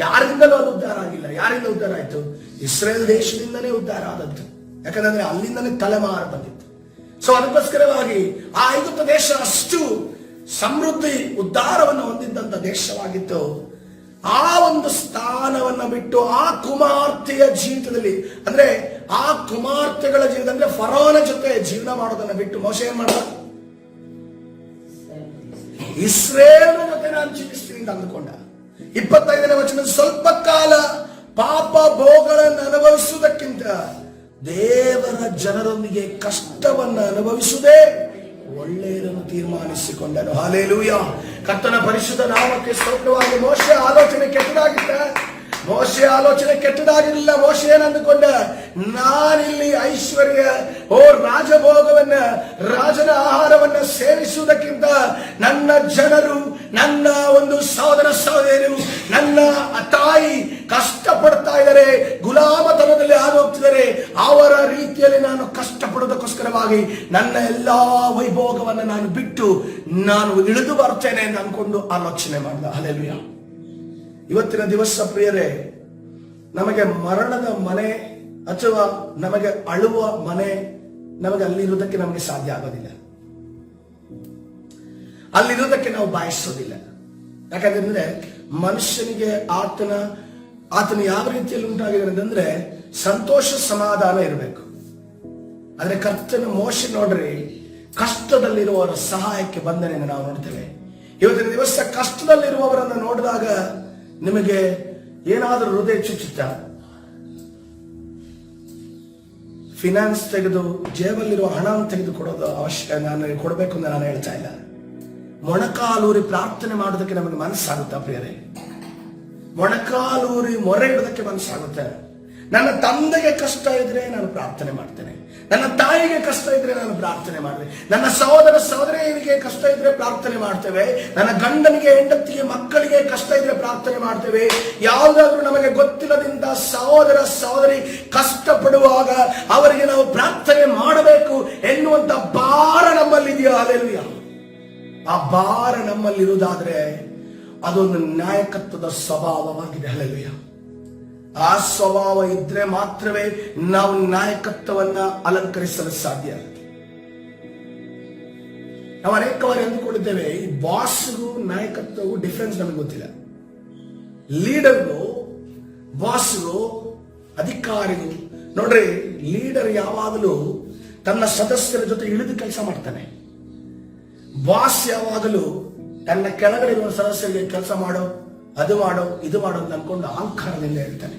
ಯಾರಿಂದಲೂ ಅದು ಉದ್ಧಾರ ಆಗಿಲ್ಲ. ಯಾರಿಂದ ಉದ್ಧಾರ ಆಯ್ತು? ಇಸ್ರೇಲ್ ದೇಶದಿಂದನೇ ಉದ್ಧಾರ ಆದದ್ದು. ಯಾಕಂದ್ರೆ ಅಲ್ಲಿಂದಲೇ ತಲೆಮಾರು ಬಂದಿತ್ತು. ಸೊ ಅದಕ್ಕೋಸ್ಕರವಾಗಿ ಆ ಐಗುಪ್ತ ದೇಶ ಅಷ್ಟು ಸಮೃದ್ಧಿ, ಉದ್ಧಾರವನ್ನು ಹೊಂದಿದ್ದಂತ ದೇಶವಾಗಿತ್ತು. ಆ ಒಂದು ಸ್ಥಾನವನ್ನ ಬಿಟ್ಟು ಆ ಕುಮಾರ್ತೆಯ ಜೀವಿತದಲ್ಲಿ, ಅಂದ್ರೆ ಆ ಕುಮಾರ್ತೆಗಳ ಜೀವಿತ ಅಂದ್ರೆ ಫರೋನ ಜೊತೆ ಜೀವನ ಮಾಡೋದನ್ನ ಬಿಟ್ಟು ಮೋಶೆ ಏನ್ ಮಾಡ್ದ? ಇಸ್ರೇಲ್ನ ಜೊತೆ ನಾನು ಜೀವಿಸ್ತೀನಿ ಅಂತ ಅಂದುಕೊಂಡ. 25ನೇ ವಚನ, ಸ್ವಲ್ಪ ಕಾಲ ಪಾಪ ಭೋಗಗಳನ್ನು ಅನುಭವಿಸುವುದಕ್ಕಿಂತ ದೇವರ ಜನರೊಂದಿಗೆ ಕಷ್ಟವನ್ನು ಅನುಭವಿಸುವುದೇ ಒಳ್ಳೆಯದನ್ನು ತೀರ್ಮಾನಿಸಿಕೊಂಡನು. ಹಲ್ಲೆಲೂಯಾ. ಕರ್ತನ ಪರಿಶುದ್ಧ ನಾಮಕ್ಕೆ ಸ್ತೋತ್ರವಾಗಿ. ಮೋಶೆ ಆಲೋಚನೆ ಕೆಟ್ಟದಾಗಿರಲಿಲ್ಲ. ಮೋಶೆ ಏನಂದುಕೊಂಡ? ನಾನಿಲ್ಲಿ ಐಶ್ವರ್ಯ, ರಾಜಭೋಗವನ್ನ, ರಾಜನ ಆಹಾರವನ್ನ ಸೇವಿಸುವುದಕ್ಕಿಂತ ನನ್ನ ಜನರು, ನನ್ನ ಒಂದು ಸಹೋದರ ಸಹೋದರಿಯರು, ನನ್ನ ತಾಯಿ ಕಷ್ಟಪಡ್ತಾ ಇದ್ದಾರೆ, ಗುಲಾಮತನದಲ್ಲಿ ಹೋಗ್ತಿದ್ದಾರೆ, ಅವರ ರೀತಿಯಲ್ಲಿ ನಾನು ಕಷ್ಟಪಡೋದಕ್ಕೋಸ್ಕರವಾಗಿ ನನ್ನ ಎಲ್ಲಾ ವೈಭೋಗವನ್ನು ನಾನು ಬಿಟ್ಟು ನಾನು ಇಳಿದು ಬರ್ತೇನೆ ಎಂದು ಅನ್ಕೊಂಡು ಆಲೋಚನೆ ಮಾಡಿದ. ಹಲ್ಲೆಲೂಯಾ. ಇವತ್ತಿನ ದಿವಸ ಪ್ರಿಯರೇ, ನಮಗೆ ಮರಣದ ಮನೆ ಅಥವಾ ನಮಗೆ ಅಳುವ ಮನೆ, ನಮಗೆ ಅಲ್ಲಿರುವುದಕ್ಕೆ ನಮಗೆ ಸಾಧ್ಯ ಆಗೋದಿಲ್ಲ. ಅಲ್ಲಿರುವುದಕ್ಕೆ ನಾವು ಬಯಸೋದಿಲ್ಲ. ಯಾಕಂದ್ರೆ ಮನುಷ್ಯನಿಗೆ ಆತನ ಯಾವ ರೀತಿಯಲ್ಲಿ ಉಂಟಾಗಿದೆ ಅಂದ್ರೆ ಸಂತೋಷ ಸಮಾಧಾನ ಇರಬೇಕು. ಆದ್ರೆ ಕರ್ತನ ಮೋಶೆ ನೋಡ್ರಿ, ಕಷ್ಟದಲ್ಲಿರುವವರ ಸಹಾಯಕ್ಕೆ ಬಂದನೆಯನ್ನು ನಾವು ನೋಡ್ತೇವೆ. ಇವತ್ತಿನ ದಿವಸ ಕಷ್ಟದಲ್ಲಿರುವವರನ್ನು ನೋಡಿದಾಗ ನಿಮಗೆ ಏನಾದರೂ ಹೃದಯ ಚುಚ್ಚುತ್ತ? ಫಿನಾನ್ಸ್ ತೆಗೆದು ಜೇಬಲ್ಲಿರುವ ಹಣ ತೆಗೆದು ಕೊಡೋದು ಅವಶ್ಯ, ನಾನು ಕೊಡಬೇಕು ಅಂತ ನಾನು ಹೇಳ್ತಾ ಇಲ್ಲ. ಮೊಣಕಾಲೂರಿ ಪ್ರಾರ್ಥನೆ ಮಾಡೋದಕ್ಕೆ ನಮಗೆ ಮನಸ್ಸಾಗುತ್ತಾ ಪ್ರಿಯರೇ? ಮೊಣಕಾಲೂರಿ ಮೊರೆ ಇಡೋದಕ್ಕೆ ಮನಸ್ಸಾಗುತ್ತೆ. ನನ್ನ ತಂದೆಗೆ ಕಷ್ಟ ಇದ್ರೆ ನಾನು ಪ್ರಾರ್ಥನೆ ಮಾಡ್ತೇನೆ, ನನ್ನ ತಾಯಿಗೆ ಕಷ್ಟ ಇದ್ರೆ ನಾನು ಪ್ರಾರ್ಥನೆ ಮಾಡ್ತೇನೆ, ನನ್ನ ಸಹೋದರ ಸಹೋದರಿಯರಿಗೆ ಕಷ್ಟ ಇದ್ರೆ ಪ್ರಾರ್ಥನೆ ಮಾಡ್ತೇವೆ, ನನ್ನ ಗಂಡನಿಗೆ, ಹೆಂಡತಿಗೆ, ಮಕ್ಕಳಿಗೆ ಕಷ್ಟ ಇದ್ರೆ ಪ್ರಾರ್ಥನೆ ಮಾಡ್ತೇವೆ. ಯಾವುದಾದ್ರೂ ನಮಗೆ ಗೊತ್ತಿಲ್ಲದಿಂದ ಸಹೋದರ ಸಹೋದರಿ ಕಷ್ಟಪಡುವಾಗ ಅವರಿಗೆ ನಾವು ಪ್ರಾರ್ಥನೆ ಮಾಡಬೇಕು ಎನ್ನುವಂತ ಭಾರ ನಮ್ಮಲ್ಲಿದೆಯಾ? ಹಲ್ಲೆಲೂಯಾ. ಆ ಭಾರ ನಮ್ಮಲ್ಲಿರುವುದಾದ್ರೆ ಅದೊಂದು ನಾಯಕತ್ವದ ಸ್ವಭಾವವಾಗಿದೆ. ಹಲ್ಲೆಲೂಯಾ. ಆ ಸ್ವಭಾವ ಇದ್ರೆ ಮಾತ್ರವೇ ನಾವು ನಾಯಕತ್ವವನ್ನ ಅಲಂಕರಿಸಲು ಸಾಧ್ಯ. ನಾವು ಅನೇಕ ಬಾರಿ ಅಂದುಕೊಂಡಿದ್ದೇವೆ ಈ ಬಾಸ್ಗೂ ನಾಯಕತ್ವಗೂ ಡಿಫರೆನ್ಸ್ ನಮಗೆ ಗೊತ್ತಿಲ್ಲ. ಲೀಡರ್ಗೂ, ಬಾಸ್ಗೂ, ಅಧಿಕಾರಿಗೂ ನೋಡ್ರಿ, ಲೀಡರ್ ಯಾವಾಗಲೂ ತನ್ನ ಸದಸ್ಯರ ಜೊತೆ ಇಳಿದು ಕೆಲಸ ಮಾಡ್ತಾನೆ. ಬಾಸ್ ಯಾವಾಗಲೂ ತನ್ನ ಕೆಳಗಡೆ ಇರುವ ಸದಸ್ಯರಿಗೆ ಕೆಲಸ ಮಾಡೋ, ಅದು ಮಾಡೋ, ಇದು ಮಾಡೋ ಅಂತ ಅನ್ಕೊಂಡು ಅಹಂಕಾರದಿಂದ ಹೇಳ್ತಾನೆ.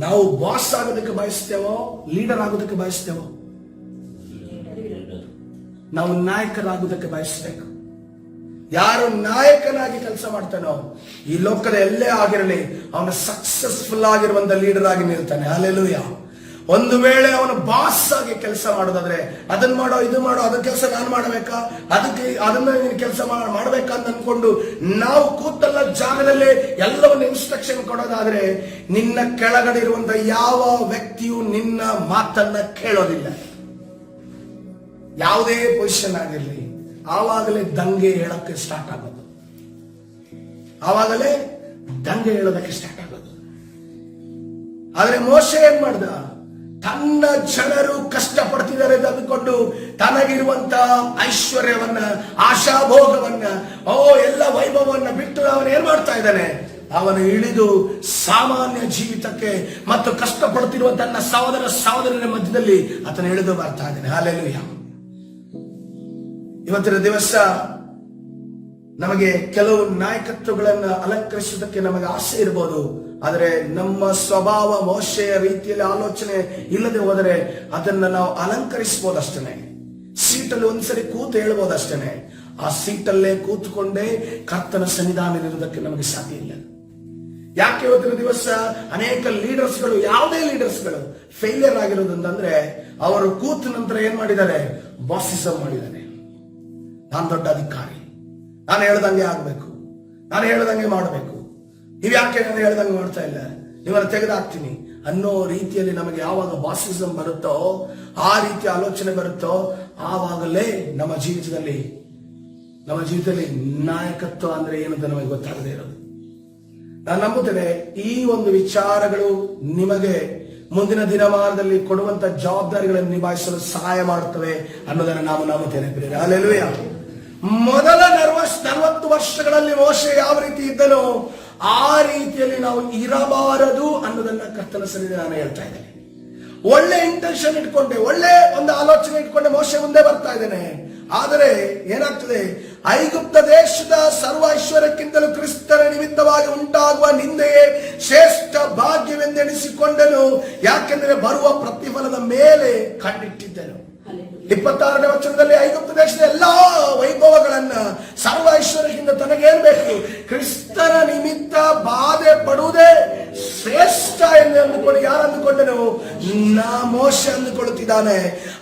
ನಾವು ಬಾಸ್ ಆಗೋದಕ್ಕೆ ಬಯಸ್ತೇವೋ, ಲೀಡರ್ ಆಗೋದಕ್ಕೆ ಬಯಸ್ತೇವೋ? ನಾವು ನಾಯಕರಾಗುವುದಕ್ಕೆ ಬಯಸಬೇಕು. ಯಾರು ನಾಯಕನಾಗಿ ಕೆಲಸ ಮಾಡ್ತಾನೋ ಈ ಲೋಕದ ಎಲ್ಲೇ ಆಗಿರಲಿ ಅವನು ಸಕ್ಸಸ್ಫುಲ್ ಆಗಿರುವಂತ ಲೀಡರ್ ಆಗಿ ನಿಲ್ತಾನೆ. ಹಲ್ಲೆಲೂಯಾ. ಒಂದು ವೇಳೆ ಅವನು ಬಾಸ್ ಆಗಿ ಕೆಲಸ ಮಾಡೋದಾದ್ರೆ ಅದನ್ನ ಮಾಡೋ ಇದು ಮಾಡೋ ಅದನ್ನ ಕೆಲಸ ನಾನು ಮಾಡಬೇಕಾ, ಅದನ್ನ ನೀನು ಕೆಲಸ ಮಾಡ್ಬೇಕಾ ಅಂತ ಅನ್ಕೊಂಡು ನಾವು ಕೂತಲ್ಲ ಜಾಗದಲ್ಲೇ ಎಲ್ಲವನ್ನು ಇನ್ಸ್ಟ್ರಕ್ಷನ್ ಕೊಡೋದಾದ್ರೆ ನಿನ್ನ ಕೆಳಗಡೆ ಇರುವಂತ ಯಾವ ವ್ಯಕ್ತಿಯು ನಿನ್ನ ಮಾತನ್ನ ಕೇಳೋದಿಲ್ಲ. ಯಾವುದೇ ಪೊಸಿಷನ್ ಆಗಿರ್ಲಿ, ಆವಾಗಲೇ ದಂಗೆ ಹೇಳಕ್ಕೆ ಸ್ಟಾರ್ಟ್ ಆಗೋದು. ಆವಾಗಲೇ ದಂಗೆ ಹೇಳೋದಕ್ಕೆ ಸ್ಟಾರ್ಟ್ ಆಗೋದು. ಆದ್ರೆ ಮೋಶೆ ಏನ್ ಮಾಡ್ದ? ತನ್ನ ಜನರು ಕಷ್ಟ ಪಡ್ತಿದ್ದಾರೆ ಅಂದುಕೊಂಡು ತನಗಿರುವಂತ ಐಶ್ವರ್ಯವನ್ನ, ಆಶಾಭೋಗವನ್ನ, ಎಲ್ಲ ವೈಭವವನ್ನ ಬಿಟ್ಟು ಅವನು ಏನ್ ಮಾಡ್ತಾ ಇದ್ದಾನೆ? ಅವನು ಇಳಿದು ಸಾಮಾನ್ಯ ಜೀವಿತಕ್ಕೆ ಮತ್ತು ಕಷ್ಟಪಡ್ತಿರುವ ತನ್ನ ಸಹೋದರರ ಮಧ್ಯದಲ್ಲಿ ಆತನು ಇಳಿದು ಬರ್ತಾ ಇದ್ದಾನೆ. ಹಲ್ಲೆಲೂಯಾ. ಇವತ್ತಿನ ದಿವಸ ನಮಗೆ ಕೆಲವು ನಾಯಕತ್ವಗಳನ್ನು ಅಲಂಕರಿಸುವುದಕ್ಕೆ ನಮಗೆ ಆಸೆ ಇರಬಹುದು. ಆದರೆ ನಮ್ಮ ಸ್ವಭಾವ ಮೋಶೆಯ ರೀತಿಯಲ್ಲಿ ಆಲೋಚನೆ ಇಲ್ಲದೆ ಹೋದರೆ ಅದನ್ನ ನಾವು ಅಲಂಕರಿಸಬಹುದಷ್ಟೇ. ಸೀಟಲ್ಲಿ ಒಂದ್ಸರಿ ಕೂತು ಹೇಳ್ಬೋದಷ್ಟೇ. ಆ ಸೀಟಲ್ಲೇ ಕೂತ್ಕೊಂಡೇ ಕರ್ತನ ಸನ್ನಿಧಾನದಲ್ಲಿರುವುದಕ್ಕೆ ನಮಗೆ ಸಾಧ್ಯ ಇಲ್ಲ. ಯಾಕೆ ಇವತ್ತಿನ ದಿವಸ ಅನೇಕ ಲೀಡರ್ಸ್ಗಳು, ಯಾವುದೇ ಲೀಡರ್ಸ್ಗಳು ಫೇಲಿಯರ್ ಆಗಿರೋದಂತಂದ್ರೆ ಅವರು ಕೂತ ನಂತರ ಏನ್ ಮಾಡಿದ್ದಾರೆ? ಬಾಸಿಸಮ್ ಮಾಡಿದ್ದಾರೆ. ನಾನು ದೊಡ್ಡ ಅಧಿಕಾರಿ, ನಾನು ಹೇಳ್ದಂಗೆ ಆಗ್ಬೇಕು, ನಾನು ಹೇಳ್ದಂಗೆ ಮಾಡಬೇಕು, ನೀವ್ ಯಾಕೆ ನಾನು ಹೇಳ್ದಂಗೆ ಮಾಡ್ತಾ ಇಲ್ಲ, ನಿಮ್ಮನ್ನು ತೆಗೆದಾಕ್ತೀನಿ ಅನ್ನೋ ರೀತಿಯಲ್ಲಿ ನಮಗೆ ಯಾವಾಗ ಬಾಸಿಸಮ್ ಬರುತ್ತೋ, ಆ ರೀತಿಯ ಆಲೋಚನೆ ಬರುತ್ತೋ, ಆವಾಗಲೇ ನಮ್ಮ ಜೀವಿತದಲ್ಲಿ ನಾಯಕತ್ವ ಅಂದ್ರೆ ಏನಂತ ನಮಗೆ ಗೊತ್ತಾಗದೇ ಇರೋದು. ನಾನು ನಂಬುತ್ತೇನೆ ಈ ಒಂದು ವಿಚಾರಗಳು ನಿಮಗೆ ಮುಂದಿನ ದಿನಮಾನದಲ್ಲಿ ಕೊಡುವಂತ ಜವಾಬ್ದಾರಿಗಳನ್ನು ನಿಭಾಯಿಸಲು ಸಹಾಯ ಮಾಡುತ್ತವೆ ಅನ್ನೋದನ್ನು ನಾವು ನಂಬುತ್ತೇನೆ. ಹಲ್ಲೆಲೂಯಾ. ಮೊದಲ 40 ವರ್ಷಗಳಲ್ಲಿ ಮೋಶೆ ಯಾವ ರೀತಿ ಇದ್ದನೋ ಆ ರೀತಿಯಲ್ಲಿ ನಾವು ಇರಬಾರದು ಅನ್ನೋದನ್ನ ಕರ್ತನ ಸನ್ನಿಧಿಯಲ್ಲಿ ನಾನು ಹೇಳ್ತಾ ಇದ್ದೇನೆ. ಒಳ್ಳೆ ಇಂಟೆನ್ಷನ್ ಇಟ್ಕೊಂಡೆ, ಒಳ್ಳೆ ಒಂದು ಆಲೋಚನೆ ಇಟ್ಕೊಂಡೆ ಮೋಶೆ ಮುಂದೆ ಬರ್ತಾ ಇದ್ದೇನೆ. ಆದರೆ ಏನಾಗ್ತದೆ? ಐಗುಪ್ತ ದೇಶದ ಸರ್ವ ಐಶ್ವರ್ಯಕ್ಕಿಂತಲೂ ಕ್ರಿಸ್ತನ ನಿಮಿತ್ತವಾಗಿ ಉಂಟಾಗುವ ನಿಂದೆಯೇ ಶ್ರೇಷ್ಠ ಭಾಗ್ಯವೆಂದೆಣಿಸಿಕೊಂಡನು, ಯಾಕೆಂದರೆ ಬರುವ ಪ್ರತಿಫಲದ ಮೇಲೆ ಕಣ್ಣಿಟ್ಟಿದ್ದನು. 26ನೇ ವಚನದಲ್ಲಿ ಐಗುಪ್ತ ದೇಶದ ಎಲ್ಲಾ ವೈಭವಗಳನ್ನ, ಸರ್ವ ಐಶ್ವರ್ಯಕ್ಕಿಂತ ತನಗೇನ್ ಬೇಕು? ಕ್ರಿಸ್ತನ ನಿಮಿತ್ತ ಬಾಧೆ ಪಡುವುದೇ ಶ್ರೇಷ್ಠ ಎಂದು ಅಂದುಕೊಂಡು ಯಾರು ಅಂದುಕೊಂಡನು? ಮೋಶೆ ಅಂದುಕೊಳ್ಳುತ್ತಿದ್ದಾನೆ.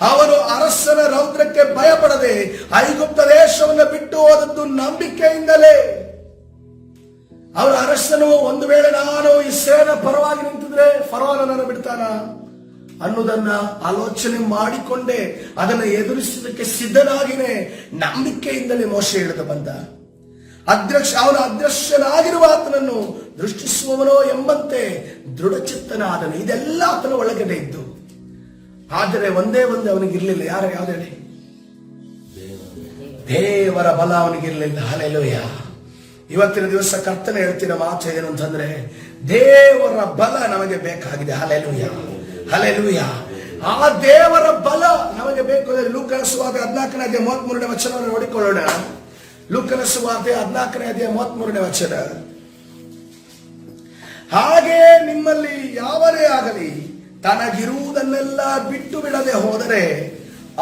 ಅವನು ಅರಸನ ರೌದ್ರಕ್ಕೆ ಭಯಪಡದೆ ಐಗುಪ್ತ ದೇಶವನ್ನು ಬಿಟ್ಟು ಹೋದದ್ದು ನಂಬಿಕೆಯಿಂದಲೇ. ಅವರ ಅರಸನು ಒಂದು ವೇಳೆ ನಾನು ಇಸ್ರೇಲಿನ ಪರವಾಗಿ ನಿಂತಿದ್ರೆ ಫರೋಹನನ್ನು ಬಿಡ್ತಾನ ಅನ್ನೋದನ್ನ ಆಲೋಚನೆ ಮಾಡಿಕೊಂಡೆ ಅದನ್ನು ಎದುರಿಸುವುದಕ್ಕೆ ಸಿದ್ಧನಾಗಿನೇ ನಂಬಿಕೆಯಿಂದಲೇ ಮೋಶೆ ಇಳಿದು ಬಂದ. ಅವನ ಅದೃಶ್ಯನಾಗಿರುವ ಆತನನ್ನು ದೃಷ್ಟಿಸುವವನೋ ಎಂಬಂತೆ ದೃಢಚಿತ್ತನಾದನು. ಇದೆಲ್ಲ ಆತನ ಒಳಗಡೆ ಇದ್ದು, ಆದರೆ ಒಂದೇ ಅವನಿಗಿರ್ಲಿಲ್ಲ. ಯಾವ್ದು ಹೇಳಿ? ದೇವರ ಬಲ ಅವನಿಗಿರ್ಲಿಲ್ಲ. ಹಲ್ಲೆಲೂಯಾ. ಇವತ್ತಿನ ದಿವಸ ಕರ್ತನೆ ಹೇಳ್ತಿರೋ ಮಾತು ಏನು ಅಂತಂದ್ರೆ, ದೇವರ ಬಲ ನಮಗೆ ಬೇಕಾಗಿದೆ. Hallelujah, hallelujah. ಆ ದೇವರ ಬಲ ನಮಗೆ ಬೇಕು. ಲೂಕನ ಸುವಾರ್ತೆ 14ನೇ ಅಧ್ಯಾಯ 33ನೇ ವಚನವನ್ನು ನೋಡಿಕೊಳ್ಳೋಣ. ಲೂಕನ ಸುವಾರ್ತೆ 14ನೇ ಅಧ್ಯಾಯ 33ನೇ ವಚನ. ಹಾಗೆ ನಿಮ್ಮಲ್ಲಿ ಯಾವರೇ ಆಗಲಿ ತನಗಿರುವುದನ್ನೆಲ್ಲ ಬಿಟ್ಟು ಬಿಡದೆ ಹೋದರೆ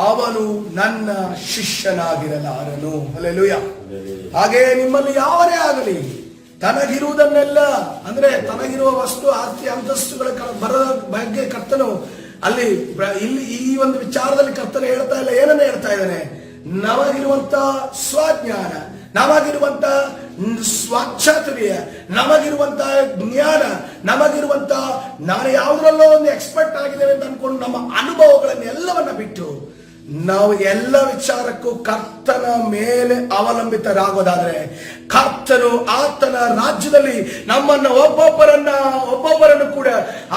ಅವನು ನನ್ನ ಶಿಷ್ಯನಾಗಿರಲಾರನು. ಹಲ್ಲೆಲೂಯಾ. ಹಾಗೆ ನಿಮ್ಮಲ್ಲಿ ಯಾವರೇ ಆಗಲಿ ತನಗಿರುವುದನ್ನೆಲ್ಲ, ಅಂದ್ರೆ ತನಗಿರುವ ವಸ್ತು ಆಸ್ತಿ ಅಂತಸ್ತುಗಳ ಬರದ ಬಗ್ಗೆ ಕರ್ತನು ಇಲ್ಲಿ ಈ ಒಂದು ವಿಚಾರದಲ್ಲಿ ಕರ್ತನು ಹೇಳ್ತಾ ಇಲ್ಲ. ಏನನ್ನ ಹೇಳ್ತಾ ಇದ್ದಾನೆ? ನಮಗಿರುವಂತ ಸ್ವಜ್ಞಾನ, ನಮಗಿರುವಂತ ಸ್ವಾಚ್ಛಾತುರ್ಯ, ನಮಗಿರುವಂತ ಜ್ಞಾನ, ನಮಗಿರುವಂತ ನಾನು ಯಾವುದರಲ್ಲೋ ಒಂದು ಎಕ್ಸ್ಪರ್ಟ್ ಆಗಿದ್ದೇವೆ ಅಂತ ಅನ್ಕೊಂಡು ನಮ್ಮ ಅನುಭವಗಳನ್ನೆಲ್ಲವನ್ನ ಬಿಟ್ಟು ನಾವು ಎಲ್ಲ ವಿಚಾರಕ್ಕೂ ಕರ್ತನ ಮೇಲೆ ಅವಲಂಬಿತರಾಗೋದಾದ್ರೆ ಕರ್ತನು ಆತನ ರಾಜ್ಯದಲ್ಲಿ ನಮ್ಮನ್ನ ಒಬ್ಬೊಬ್ಬರನ್ನು ಕೂಡ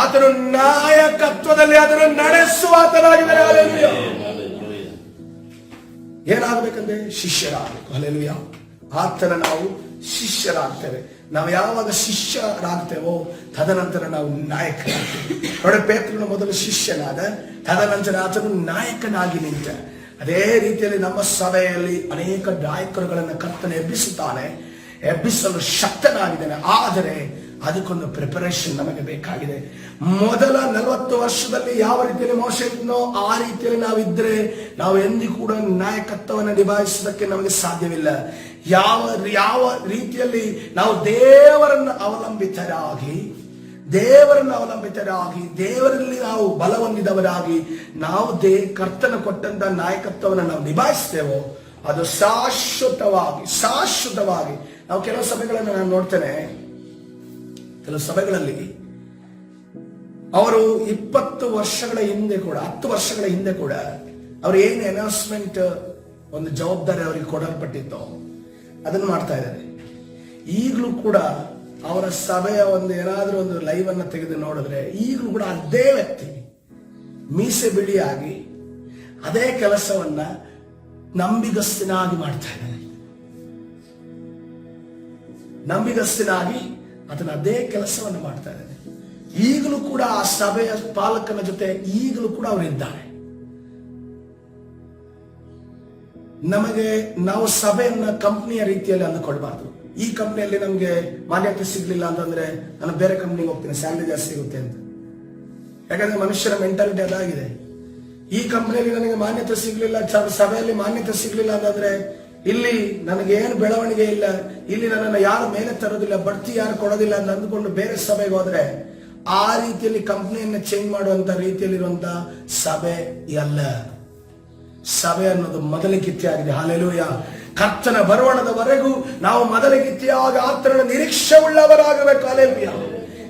ಆತನು ನಾಯಕತ್ವದಲ್ಲಿ ಅದನ್ನು ನಡೆಸುವ ಆತನಾಗಿದ್ದಾರೆ. ಏನಾಗಬೇಕಂದ್ರೆ ಶಿಷ್ಯರಾಗಬೇಕು. ಹಲ್ಲೆಲೂಯಾ. ಆತನ ನಾವು ಶಿಷ್ಯರಾಗ್ತೇವೆ. ನಾವು ಯಾವಾಗ ಶಿಷ್ಯರಾಗ್ತೇವೋ ತದನಂತರ ನಾವು ನಾಯಕರಾಗ್ತೇವೆ. ನೋಡಿ, ಪೇತ್ರನು ಮೊದಲು ಶಿಷ್ಯನಾದ, ತದನಂತರ ಆತನು ನಾಯಕನಾಗಿ ನಿಂತ. ಅದೇ ರೀತಿಯಲ್ಲಿ ನಮ್ಮ ಸಭೆಯಲ್ಲಿ ಅನೇಕ ನಾಯಕರುಗಳನ್ನು ಕರ್ತನೆ ಎಬ್ಬಿಸುತ್ತಾನೆ, ಎಬ್ಬಿಸಲು ಶಕ್ತನಾಗಿದ್ದಾನೆ. ಆದರೆ ಅದಕ್ಕೊಂದು ಪ್ರಿಪರೇಷನ್ ನಮಗೆ ಬೇಕಾಗಿದೆ. ಮೊದಲ 40 ವರ್ಷದಲ್ಲಿ ಯಾವ ರೀತಿಯಲ್ಲಿ ಮೋಶೆ ಇದ್ನೋ ಆ ರೀತಿಯಲ್ಲಿ ನಾವಿದ್ರೆ ನಾವು ಎಂದೂ ಕೂಡ ನಾಯಕತ್ವವನ್ನು ನಿಭಾಯಿಸೋದಕ್ಕೆ ನಮಗೆ ಸಾಧ್ಯವಿಲ್ಲ. ಯಾವ ರೀತಿಯಲ್ಲಿ ನಾವು ದೇವರನ್ನು ಅವಲಂಬಿತರಾಗಿ ದೇವರಲ್ಲಿ ನಾವು ಬಲ ಹೊಂದಿದವರಾಗಿ ನಾವು ಕರ್ತನ ಕೊಟ್ಟಂತ ನಾಯಕತ್ವವನ್ನು ನಾವು ನಿಭಾಯಿಸ್ತೇವೋ ಅದು ಶಾಶ್ವತವಾಗಿ ನಾವು ಕೆಲವು ಸಭೆಗಳನ್ನು ನಾನು ನೋಡ್ತೇನೆ. ಕೆಲವು ಸಭೆಗಳಲ್ಲಿ ಅವರು 20 ವರ್ಷಗಳ ಹಿಂದೆ ಕೂಡ 10 ವರ್ಷಗಳ ಹಿಂದೆ ಕೂಡ ಅವ್ರು ಏನು ಅನೌನ್ಸ್ಮೆಂಟ್ ಒಂದು ಜವಾಬ್ದಾರಿ ಅವರಿಗೆ ಕೊಡಲ್ಪಟ್ಟಿತ್ತು ಅದನ್ನು ಮಾಡ್ತಾ ಇದ್ದಾರೆ. ಈಗಲೂ ಕೂಡ ಅವರ ಸಭೆಯ ಏನಾದ್ರೂ ಒಂದು ಲೈವ್ ಅನ್ನು ತೆಗೆದು ನೋಡಿದ್ರೆ ಈಗಲೂ ಕೂಡ ಅದೇ ವ್ಯಕ್ತಿ ಮೀಸೆ ಬಿಳಿಯಾಗಿ ಅದೇ ಕೆಲಸವನ್ನ ನಂಬಿಗಸ್ತಿನಾಗಿ ಮಾಡ್ತಾ ಇದ್ದಾನೆ. ನಂಬಿಗಸ್ತಿನಾಗಿ ಅದನ್ನ ಅದೇ ಕೆಲಸವನ್ನು ಮಾಡ್ತಾ ಇದ್ದಾನೆ. ಈಗಲೂ ಕೂಡ ಆ ಸಭೆಯ ಪಾಲಕನ ಜೊತೆ ಈಗಲೂ ಕೂಡ ಅವರಿದ್ದಾರೆ. ನಾವು ಸಭೆಯನ್ನ ಕಂಪ್ನಿಯ ರೀತಿಯಲ್ಲಿ ಅಂದುಕೊಳ್ಬಾರ್ದು. ಈ ಕಂಪ್ನಿಯಲ್ಲಿ ನಮ್ಗೆ ಮಾನ್ಯತೆ ಸಿಗ್ಲಿಲ್ಲ ಅಂತಂದ್ರೆ ನಾನು ಬೇರೆ ಕಂಪ್ನಿಗೆ ಹೋಗ್ತೀನಿ, ಸ್ಯಾಲರಿ ಜಾಸ್ತಿ ಸಿಗುತ್ತೆ ಅಂತ. ಯಾಕಂದ್ರೆ ಮನುಷ್ಯರ ಮೆಂಟಾಲಿಟಿ ಅದಾಗಿದೆ. ಈ ಕಂಪ್ನಿಯಲ್ಲಿ ನನಗೆ ಮಾನ್ಯತೆ ಸಿಗ್ಲಿಲ್ಲ, ಸಭೆಯಲ್ಲಿ ಮಾನ್ಯತೆ ಸಿಗ್ಲಿಲ್ಲ ಅಂತಂದ್ರೆ ಇಲ್ಲಿ ನನಗೇನು ಬೆಳವಣಿಗೆ ಇಲ್ಲ, ಇಲ್ಲಿ ನನ್ನನ್ನು ಯಾರು ಮೇಲೆ ತರೋದಿಲ್ಲ, ಬಡ್ತಿ ಯಾರು ಕೊಡೋದಿಲ್ಲ ಅಂತ ಅಂದುಕೊಂಡು ಬೇರೆ ಸಭೆಗೆ ಹೋದ್ರೆ ಆ ರೀತಿಯಲ್ಲಿ ಕಂಪ್ನಿಯನ್ನ ಚೇಂಜ್ ಮಾಡುವಂತ ರೀತಿಯಲ್ಲಿರುವಂತ ಸಭೆ ಅಲ್ಲ. ಸಭೆ ಅನ್ನೋದು ಮೊದಲಿಗಿತ್ತಿ ಆಗಿದೆ. ಹಲ್ಲೆಲೂಯಾ. ಕರ್ತನ ಬರುವಣದವರೆಗೂ ನಾವು ಮೊದಲಿಗಿತ್ತಿಯಾಗಿ ಆತನ ನಿರೀಕ್ಷೆ ಉಳ್ಳವರಾಗಬೇಕು. ಹಲ್ಲೆಲೂಯಾ.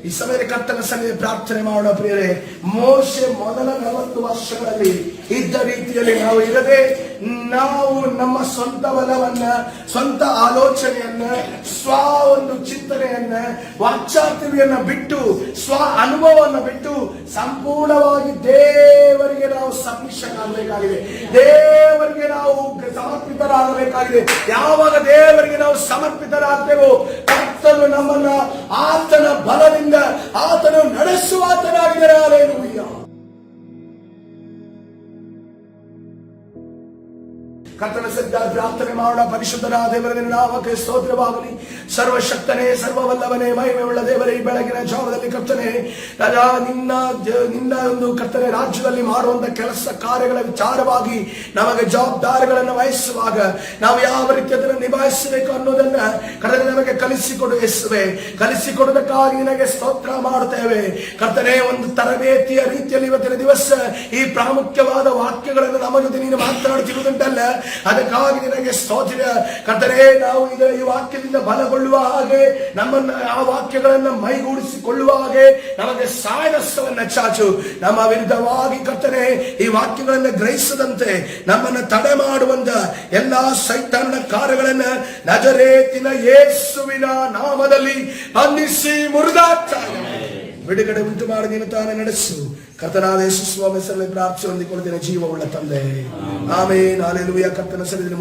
ಈ ಸಮಯದಲ್ಲಿ ಕರ್ತನ ಸನ್ನಿಧಿಯಲ್ಲಿ ಪ್ರಾರ್ಥನೆ ಮಾಡೋಣ ಪ್ರಿಯರೇ. ಮೋಶೆ ಮೊದಲ 40 ವರ್ಷಗಳಲ್ಲಿ ಇದ್ದ ರೀತಿಯಲ್ಲಿ ನಾವು ಇರದೆ ನಾವು ನಮ್ಮ ಸ್ವಂತ ಬಲವನ್ನ, ಸ್ವಂತ ಆಲೋಚನೆಯನ್ನ, ಒಂದು ಚಿಂತನೆಯನ್ನ, ವಾಚಾತುರ್ಯನ್ನ ಬಿಟ್ಟು, ಅನುಭವವನ್ನು ಬಿಟ್ಟು ಸಂಪೂರ್ಣವಾಗಿ ದೇವರಿಗೆ ನಾವು ಸಬ್ಮಿಷನ್ ಆಗಬೇಕಾಗಿದೆ. ದೇವರಿಗೆ ನಾವು ಸಮರ್ಪಿತರಾಗಬೇಕಾಗಿದೆ. ಯಾವಾಗ ದೇವರಿಗೆ ನಾವು ಸಮರ್ಪಿತರಾಗ್ತೇವೋ ಕರ್ತನು ನಮ್ಮನ್ನ ಆತನ ಬಲದಿಂದ ಆತನು ನಡೆಸುವಾತನಾಗಿದ್ದಾರೆ. ಹಲ್ಲೆಲೂಯಾ. ಕರ್ತನ ಸನ್ನಿಧಿಯಲ್ಲಿ ಪ್ರಾರ್ಥನೆ ಮಾಡೋಣ. ಪರಿಶುದ್ಧನಾದ ದೇವರ ನಾಮಕ್ಕೆ ಸ್ತೋತ್ರವಾಗಲಿ. ಸರ್ವಶಕ್ತನೇ, ಸರ್ವವಲ್ಲವನೇ, ಮಹಿಮೆಯುಳ್ಳ ದೇವರೇ, ಈ ಬೆಳಗಿನ ಜಾವದಲ್ಲಿ ಕರ್ತನೆ ನಿನ್ನ ಒಂದು ಕರ್ತನೆ ರಾಜ್ಯದಲ್ಲಿ ಮಾಡುವಂತ ಕೆಲಸ ಕಾರ್ಯಗಳ ವಿಚಾರವಾಗಿ ನಮಗೆ ಜವಾಬ್ದಾರಿಗಳನ್ನು ವಹಿಸುವಾಗ ನಾವು ಯಾವ ರೀತಿ ಅದನ್ನು ನಿಭಾಯಿಸಬೇಕು ಅನ್ನೋದನ್ನ ಕರ್ತನೆ ನಮಗೆ ಕಲಿಸಿಕೊಡು ಯೇಸುವೆ. ಕಲಿಸಿಕೊಡುವುದಕ್ಕಾಗಿ ನಿನಗೆ ಸ್ತೋತ್ರ ಮಾಡುತ್ತೇವೆ ಕರ್ತನೆ. ಒಂದು ತರಬೇತಿಯ ರೀತಿಯಲ್ಲಿ ಇವತ್ತಿನ ದಿವಸ ಈ ಪ್ರಾಮುಖ್ಯವಾದ ವಾಕ್ಯಗಳನ್ನು ನಮ್ಮ ಜೊತೆ ನೀನು ಮಾತನಾಡುತ್ತಿರುವುದುಂಟಲ್ಲ, ಅದಕ್ಕಾಗಿ ನಿನಗೆ ಸ್ತೋತ್ರ ಕರ್ತನೆ. ನಾವು ಈ ವಾಕ್ಯದಿಂದ ಬಲಗೊಳ್ಳುವ ಹಾಗೆ, ನಮ್ಮನ್ನ ಆ ವಾಕ್ಯಗಳನ್ನ ಮೈಗೂಡಿಸಿಕೊಳ್ಳುವ ಹಾಗೆ ನಮಗೆ ಸಾಯನಸ್ಸವನ್ನ ಚಾಚು. ನಮ್ಮ ವಿರುದ್ಧವಾಗಿ ಕರ್ತನೆ ಈ ವಾಕ್ಯಗಳನ್ನ ಗ್ರಹಿಸದಂತೆ ನಮ್ಮನ್ನು ತಡೆ ಮಾಡುವಂತ ಎಲ್ಲಾ ಸೈತಾನನ ಕಾರ್ಯಗಳನ್ನ ನಜರೇತಿನ ಯೇಸುವಿನ ನಾಮದಲ್ಲಿ ಬಂಧಿಸಿ ಮುರಿದಾಕ್ತಾನೆ. ಬಿಡುಗಡೆ ಉಂಟು ಮಾಡಿ ನೀನು ತಾನೇ ನಡೆಸು. ಕರ್ತನಾದ ಯೇಸು ಸ್ವಾಮಿ ಹೆಸರಲ್ಲಿ ಪ್ರಾರ್ಥನೆ ಹೊಂದಿಕೊಳ್ಳುತ್ತೇನೆ, ಜೀವವುಳ್ಳ ತಂದೆ. ಆಮೆನ್. ಹಲ್ಲೆಲೂಯಾ. ಕರ್ತನ ಸನ್ನಿಧಿಯಲ್ಲಿ